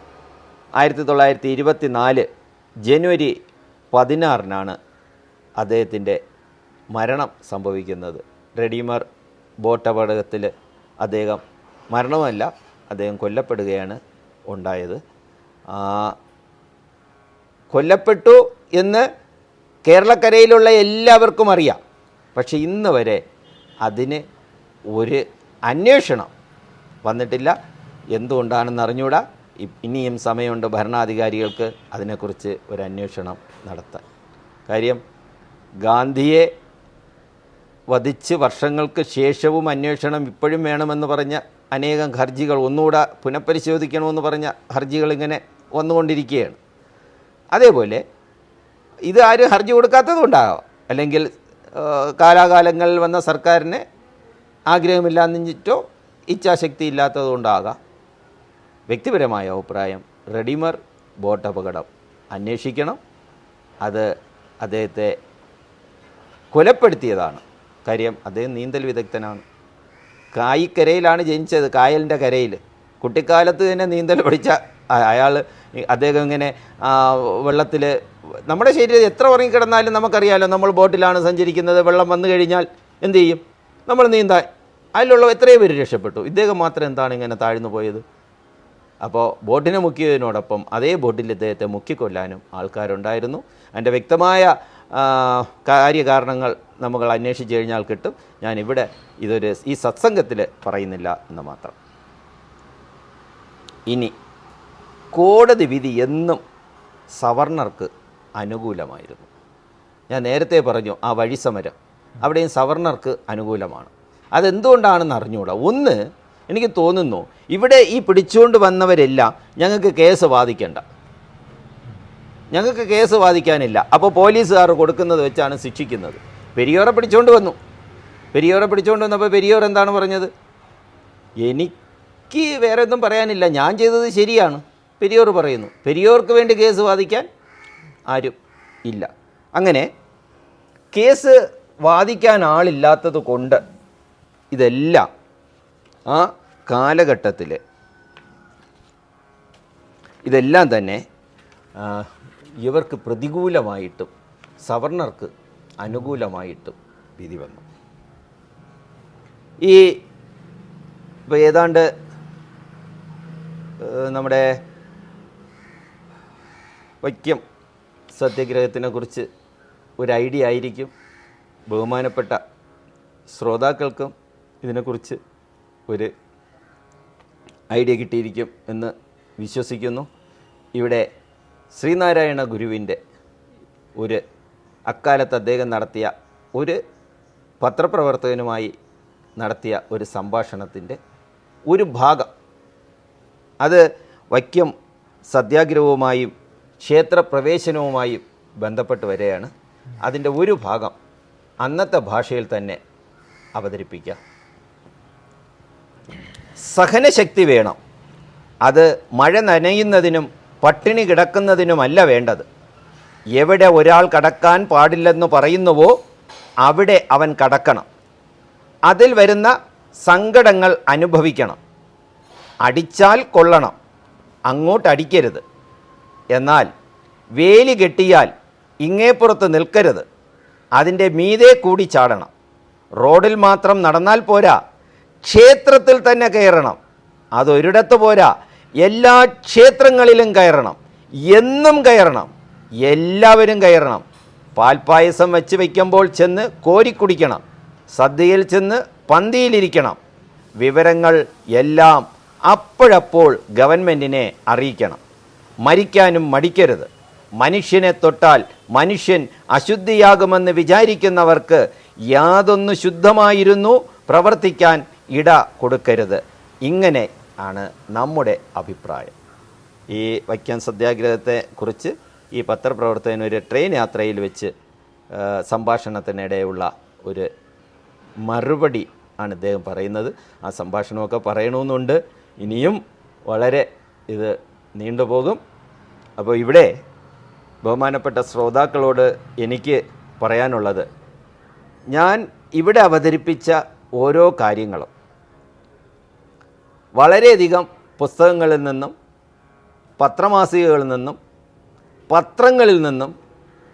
1924 ജനുവരി 16 അദ്ദേഹത്തിൻ്റെ മരണം സംഭവിക്കുന്നത്. റെഡീമർ ബോട്ട് അപകടത്തിൽ അദ്ദേഹം മരണമല്ല, അദ്ദേഹം കൊല്ലപ്പെടുകയാണ് ഉണ്ടായത്. കൊല്ലപ്പെട്ടു എന്ന് കേരളക്കരയിലുള്ള എല്ലാവർക്കും അറിയാം. പക്ഷെ ഇന്ന് വരെ അതിന് ഒരു അന്വേഷണം വന്നിട്ടില്ല. എന്തുകൊണ്ടാണെന്ന് അറിഞ്ഞൂടാ. ഇനിയും സമയമുണ്ട് ഭരണാധികാരികൾക്ക് അതിനെക്കുറിച്ച് ഒരു അന്വേഷണം നടത്താൻ. കാര്യം ഗാന്ധിയെ വധിച്ച് വർഷങ്ങൾക്ക് ശേഷവും അന്വേഷണം ഇപ്പോഴും വേണമെന്ന് പറഞ്ഞ അനേകം ഹർജികൾ ഒന്നുകൂടെ പുനഃപരിശോധിക്കണമെന്ന് പറഞ്ഞ ഹർജികൾ ഇങ്ങനെ വന്നുകൊണ്ടിരിക്കുകയാണ്. അതേപോലെ ഇത് ആരും ഹർജി കൊടുക്കാത്തതുകൊണ്ടാകാം, അല്ലെങ്കിൽ കാലാകാലങ്ങളിൽ വന്ന സർക്കാരിന് ആഗ്രഹമില്ലാന്നിട്ടോ ഇച്ഛാശക്തി ഇല്ലാത്തതുകൊണ്ടാകാം. വ്യക്തിപരമായ അഭിപ്രായം, റെഡീമർ ബോട്ട് അപകടം അന്വേഷിക്കണം. അത് അദ്ദേഹത്തെ കൊലപ്പെടുത്തിയതാണ്. കാര്യം അദ്ദേഹം നീന്തൽ വിദഗ്ധനാണ്. കായിക്കരയിലാണ് ജനിച്ചത്, കായലിൻ്റെ കരയിൽ. കുട്ടിക്കാലത്ത് തന്നെ നീന്തൽ പഠിച്ച അദ്ദേഹം ഇങ്ങനെ വെള്ളത്തിൽ, നമ്മുടെ ശരീരം എത്ര ഉറങ്ങിക്കിടന്നാലും നമുക്കറിയാമല്ലോ, നമ്മൾ ബോട്ടിലാണ് സഞ്ചരിക്കുന്നത്. വെള്ളം വന്നു കഴിഞ്ഞാൽ എന്തു ചെയ്യും? നമ്മൾ നീന്താൻ, അതിലുള്ള എത്രയോ പേര് രക്ഷപ്പെട്ടു. ഇദ്ദേഹം മാത്രം എന്താണ് ഇങ്ങനെ താഴ്ന്നു പോയത്? അപ്പോൾ ബോട്ടിനെ മുക്കിയതിനോടൊപ്പം അതേ ബോട്ടിൽ ഇദ്ദേഹത്തെ മുക്കിക്കൊല്ലാനും ആൾക്കാരുണ്ടായിരുന്നു. അതിൻ്റെ വ്യക്തമായ കാര്യകാരണങ്ങൾ നമ്മൾ അന്വേഷിച്ച് കഴിഞ്ഞാൽ കിട്ടും. ഞാനിവിടെ ഈ സത്സംഗത്തിൽ പറയുന്നില്ല എന്ന് മാത്രം. ഇനി കോടതി വിധി എന്നും സവർണർക്ക് അനുകൂലമായിരുന്നു. ഞാൻ നേരത്തെ പറഞ്ഞു ആ വഴി സമരം, അവിടെയും സവർണർക്ക് അനുകൂലമാണ്. അതെന്തുകൊണ്ടാണെന്ന് അറിഞ്ഞുകൂടാ. ഒന്ന്, എനിക്ക് തോന്നുന്നു ഇവിടെ ഈ പിടിച്ചുകൊണ്ട് വന്നവരെല്ലാം ഞങ്ങൾക്ക് കേസ് വാദിക്കേണ്ട, ഞങ്ങൾക്ക് കേസ് വാദിക്കാനില്ല, അപ്പോൾ പോലീസുകാർ കൊടുക്കുന്നത് വെച്ചാണ് ശിക്ഷിക്കുന്നത്. പെരിയോറെ പിടിച്ചുകൊണ്ട് വന്നു. പെരിയോറെ പിടിച്ചുകൊണ്ട് വന്നപ്പോൾ പെരിയോർ എന്താണ് പറഞ്ഞത്? എനിക്ക് വേറെ ഒന്നും പറയാനില്ല, ഞാൻ ചെയ്തത് ശരിയാണ്, പെരിയോർ പറയുന്നു. പെരിയോർക്ക് വേണ്ടി കേസ് വാദിക്കാൻ ആരും ഇല്ല. അങ്ങനെ കേസ് വാദിക്കാൻ ആളില്ലാത്തത് കൊണ്ട് ഇതെല്ലാം ആ കാലഘട്ടത്തിൽ ഇതെല്ലാം തന്നെ ഇവർക്ക് പ്രതികൂലമായിട്ടും സവർണർക്ക് അനുകൂലമായിട്ടും വിധി വന്നു. ഇപ്പോൾ ഏതാണ്ട് നമ്മുടെ വൈക്കം സത്യാഗ്രഹത്തിനെക്കുറിച്ച് ഒരു ഐഡിയ ആയിരിക്കും ബഹുമാനപ്പെട്ട ശ്രോതാക്കൾക്കും ഇതിനെക്കുറിച്ച് ഒരു ഐഡിയ കിട്ടിയിരിക്കും എന്ന് വിശ്വസിക്കുന്നു. ഇവിടെ ശ്രീനാരായണ ഗുരുവിൻ്റെ അക്കാലത്ത് അദ്ദേഹം നടത്തിയ ഒരു പത്രപ്രവർത്തകനുമായി നടത്തിയ ഒരു സംഭാഷണത്തിൻ്റെ ഒരു ഭാഗം, അത് വൈക്കം സത്യാഗ്രഹവുമായും ക്ഷേത്രപ്രവേശനവുമായും ബന്ധപ്പെട്ട് വരെയാണ്. അതിൻ്റെ ഒരു ഭാഗം അന്നത്തെ ഭാഷയിൽ തന്നെ അവതരിപ്പിക്കാം. സഹനശക്തി വേണം, അത് മഴ നനയുന്നതിനും പട്ടിണി കിടക്കുന്നതിനുമല്ല വേണ്ടത്. എവിടെ ഒരാൾ കടക്കാൻ പാടില്ലെന്ന് പറയുന്നുവോ അവിടെ അവൻ കടക്കണം. അതിൽ വരുന്ന സങ്കടങ്ങൾ അനുഭവിക്കണം. അടിച്ചാൽ കൊള്ളണം, അങ്ങോട്ടടിക്കരുത്. എന്നാൽ വേലി കെട്ടിയാൽ ഇങ്ങേപ്പുറത്ത് നിൽക്കരുത്, അതിൻ്റെ മീതെ കൂടി ചാടണം. റോഡിൽ മാത്രം നടന്നാൽ പോരാ, ക്ഷേത്രത്തിൽ തന്നെ കയറണം. അതൊരിടത്ത് പോരാ, എല്ലാ ക്ഷേത്രങ്ങളിലും കയറണം, എന്നും കയറണം, എല്ലാവരും കയറണം. പാൽപ്പായസം വെച്ച് വയ്ക്കുമ്പോൾ ചെന്ന് കോരിക്കുടിക്കണം, സദ്യയിൽ ചെന്ന് പന്തിയിലിരിക്കണം. വിവരങ്ങൾ എല്ലാം അപ്പോഴപ്പോൾ ഗവൺമെൻറ്റിനെ അറിയിക്കണം. മരിക്കാനും മടിക്കരുത്. മനുഷ്യനെ തൊട്ടാൽ മനുഷ്യൻ അശുദ്ധിയാകുമെന്ന് വിചാരിക്കുന്നവർക്ക് യാതൊന്നു ശുദ്ധമായിരുന്നു പ്രവർത്തിക്കാൻ ഇട കൊടുക്കരുത്. ഇങ്ങനെ ആണ് നമ്മുടെ അഭിപ്രായം. ഈ വൈക്കം സത്യാഗ്രഹത്തെ കുറിച്ച് ഈ പത്രപ്രവർത്തകൻ ഒരു ട്രെയിൻ യാത്രയിൽ വെച്ച് സംഭാഷണത്തിനിടെയുള്ള ഒരു മറുപടി ആണ് ഇദ്ദേഹം പറയുന്നത്. ആ സംഭാഷണമൊക്കെ പറയണമെന്നുണ്ട്, ഇനിയും വളരെ ഇത് നീണ്ടുപോകും. അപ്പോൾ ഇവിടെ ബഹുമാനപ്പെട്ട ശ്രോതാക്കളോട് എനിക്ക് പറയാനുള്ളത്, ഞാൻ ഇവിടെ അവതരിപ്പിച്ച ഓരോ കാര്യങ്ങളും വളരെയധികം പുസ്തകങ്ങളിൽ നിന്നും പത്രമാസികകളിൽ നിന്നും പത്രങ്ങളിൽ നിന്നും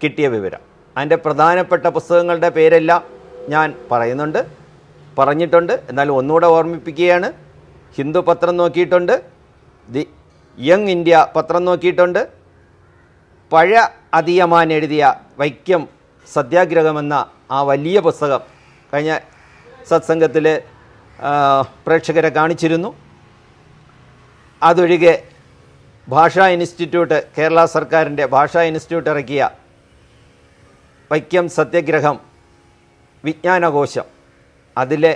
കിട്ടിയ വിവരം. അതിൻ്റെ പ്രധാനപ്പെട്ട പുസ്തകങ്ങളുടെ പേരെല്ലാം ഞാൻ പറഞ്ഞിട്ടുണ്ട്. എന്നാലും ഒന്നുകൂടെ ഓർമ്മിപ്പിക്കുകയാണ്. ഹിന്ദു പത്രം നോക്കിയിട്ടുണ്ട്, ദി യങ് ഇന്ത്യ പത്രം നോക്കിയിട്ടുണ്ട്, പഴയ അതിയമാൻ എഴുതിയ വൈക്കം സത്യാഗ്രഹമെന്ന ആ വലിയ പുസ്തകം കഴിഞ്ഞ സത്സംഗത്തിൽ പ്രേക്ഷകരെ കാണിച്ചിരുന്നു. അതൊഴികെ ഭാഷാ ഇൻസ്റ്റിറ്റ്യൂട്ട്, കേരള സർക്കാരിൻ്റെ ഭാഷാ ഇൻസ്റ്റിറ്റ്യൂട്ട് ഇറക്കിയ വൈക്കം സത്യാഗ്രഹം വിജ്ഞാനകോശം, അതിലെ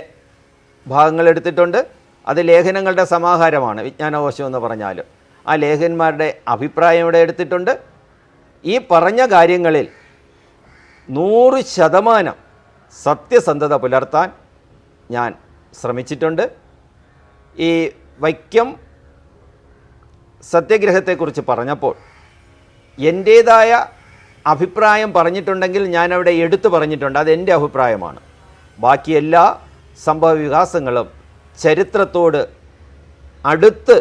ഭാഗങ്ങളെടുത്തിട്ടുണ്ട്. അത് ലേഖനങ്ങളുടെ സമാഹാരമാണ് വിജ്ഞാനകോശം എന്ന് പറഞ്ഞാൽ. ആ ലേഖകന്മാരുടെ അഭിപ്രായം ഇവിടെ എടുത്തിട്ടുണ്ട്. ഈ പറഞ്ഞ കാര്യങ്ങളിൽ 100% സത്യസന്ധത പുലർത്താൻ ഞാൻ ശ്രമിച്ചിട്ടുണ്ട്. ഈ വൈക്കം സത്യാഗ്രഹത്തെക്കുറിച്ച് പറഞ്ഞപ്പോൾ എൻ്റേതായ അഭിപ്രായം പറഞ്ഞിട്ടുണ്ടെങ്കിൽ ഞാനവിടെ എടുത്തു പറഞ്ഞിട്ടുണ്ട്, അതെൻ്റെ അഭിപ്രായമാണ്. ബാക്കി എല്ലാ സംഭവ വികാസങ്ങളും ചരിത്രത്തോട് അടുത്ത്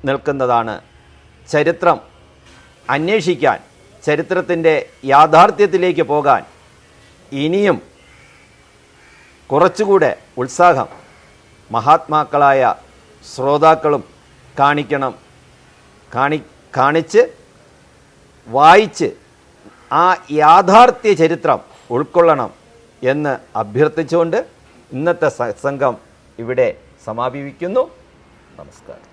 നിൽക്കുന്നതാണ്. ചരിത്രം അന്വേഷിക്കാൻ, ചരിത്രത്തിൻ്റെ യാഥാർത്ഥ്യത്തിലേക്ക് പോകാൻ ഇനിയും കുറച്ചുകൂടെ ഉത്സാഹം മഹാത്മാക്കളായ ശ്രോതാക്കളും കാണിച്ച് വായിച്ച് ആ യാഥാർത്ഥ്യ ചരിത്രം ഉൾക്കൊള്ളണം എന്ന് അഭ്യർത്ഥിച്ചുകൊണ്ട് ഇന്നത്തെ സത്സംഗം ഇവിടെ സമാപിക്കുന്നു. നമസ്കാരം.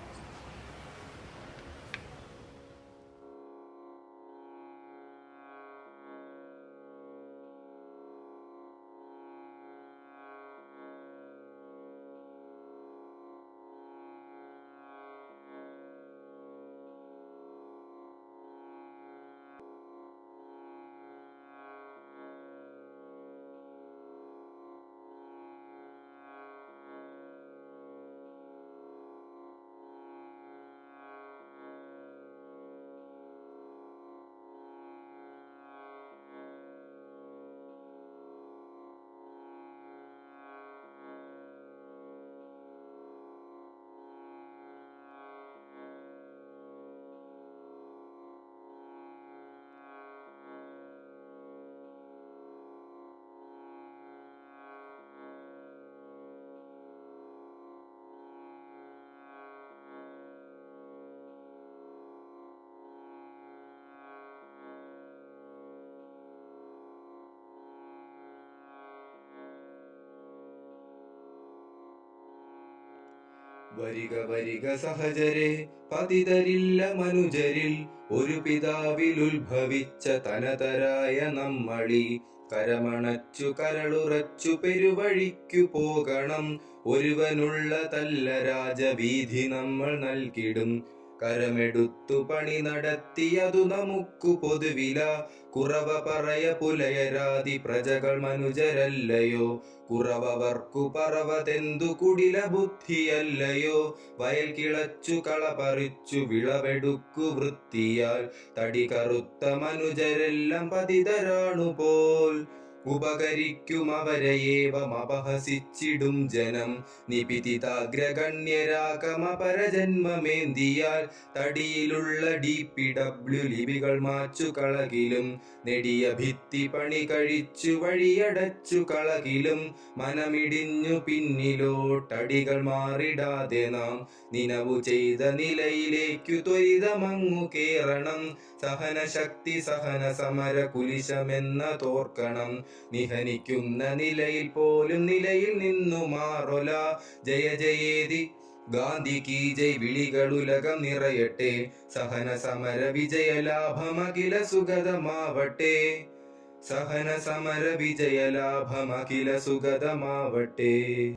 വരിക വരിക സഹജരെ, പതിതരില്ല മനുജരിൽ, ഒരു പിതാവിൽ ഉത്ഭവിച്ച തനതരായ നമ്മളി കരമണച്ചു കരളുറച്ചു പെരുവഴിക്കു പോകണം. ഒരുവനുള്ള തല്ല രാജവീധി നമ്മൾ നൽകിടും. കരമെടുത്തു പണി നടത്തിയതു നമുക്കു പൊതുവില. കുറവ പറയ പുലയരാതി പ്രജകൾ മനുജരല്ലയോ, കുറവവർക്കു പറവതെന്തു കുടില ബുദ്ധിയല്ലയോ. വയൽ കിളച്ചു കള പറിച്ചു വിളവെടുക്കു വൃത്തിയാൽ, തടി കറുത്ത മനുജരെല്ലാം പതിതരാണുപോൽ. ഉപകരിക്കും അവരെയേവം അപഹസിച്ചിടും ജനം, നിപിതിതാഗ്രഗണ്യരാകമപരജന്മമേന്തിയാൽ. തടിയിലുള്ള DPW ലിപികൾ മാച്ചു കളകിലും, നെടിയ ഭിത്തി പണി കഴിച്ചു വഴിയടച്ചു കളകിലും. മനമിടിഞ്ഞു പിന്നിലോട്ടടികൾ മാറിടാതെ നാം, നിനവു ചെയ്ത നിലയിലേക്കു ത്വരിതമങ്ങു കേറണം. സഹനശക്തി സഹന സമര കുലിശമെന്ന തോർക്കണം, നിഹനിക്കുന്ന നിലയിൽ പോലും നിലയിൽ നിന്നു മാറൊല. ജയ ജയേതി ഗാന്ധി കീ ജയ് വിളികളുലകം നിറയട്ടെ, സഹന സമര വിജയലാഭമഖില സുഗതമാവട്ടെ. സഹന സമര വിജയലാഭമഖില സുഗതമാവട്ടെ.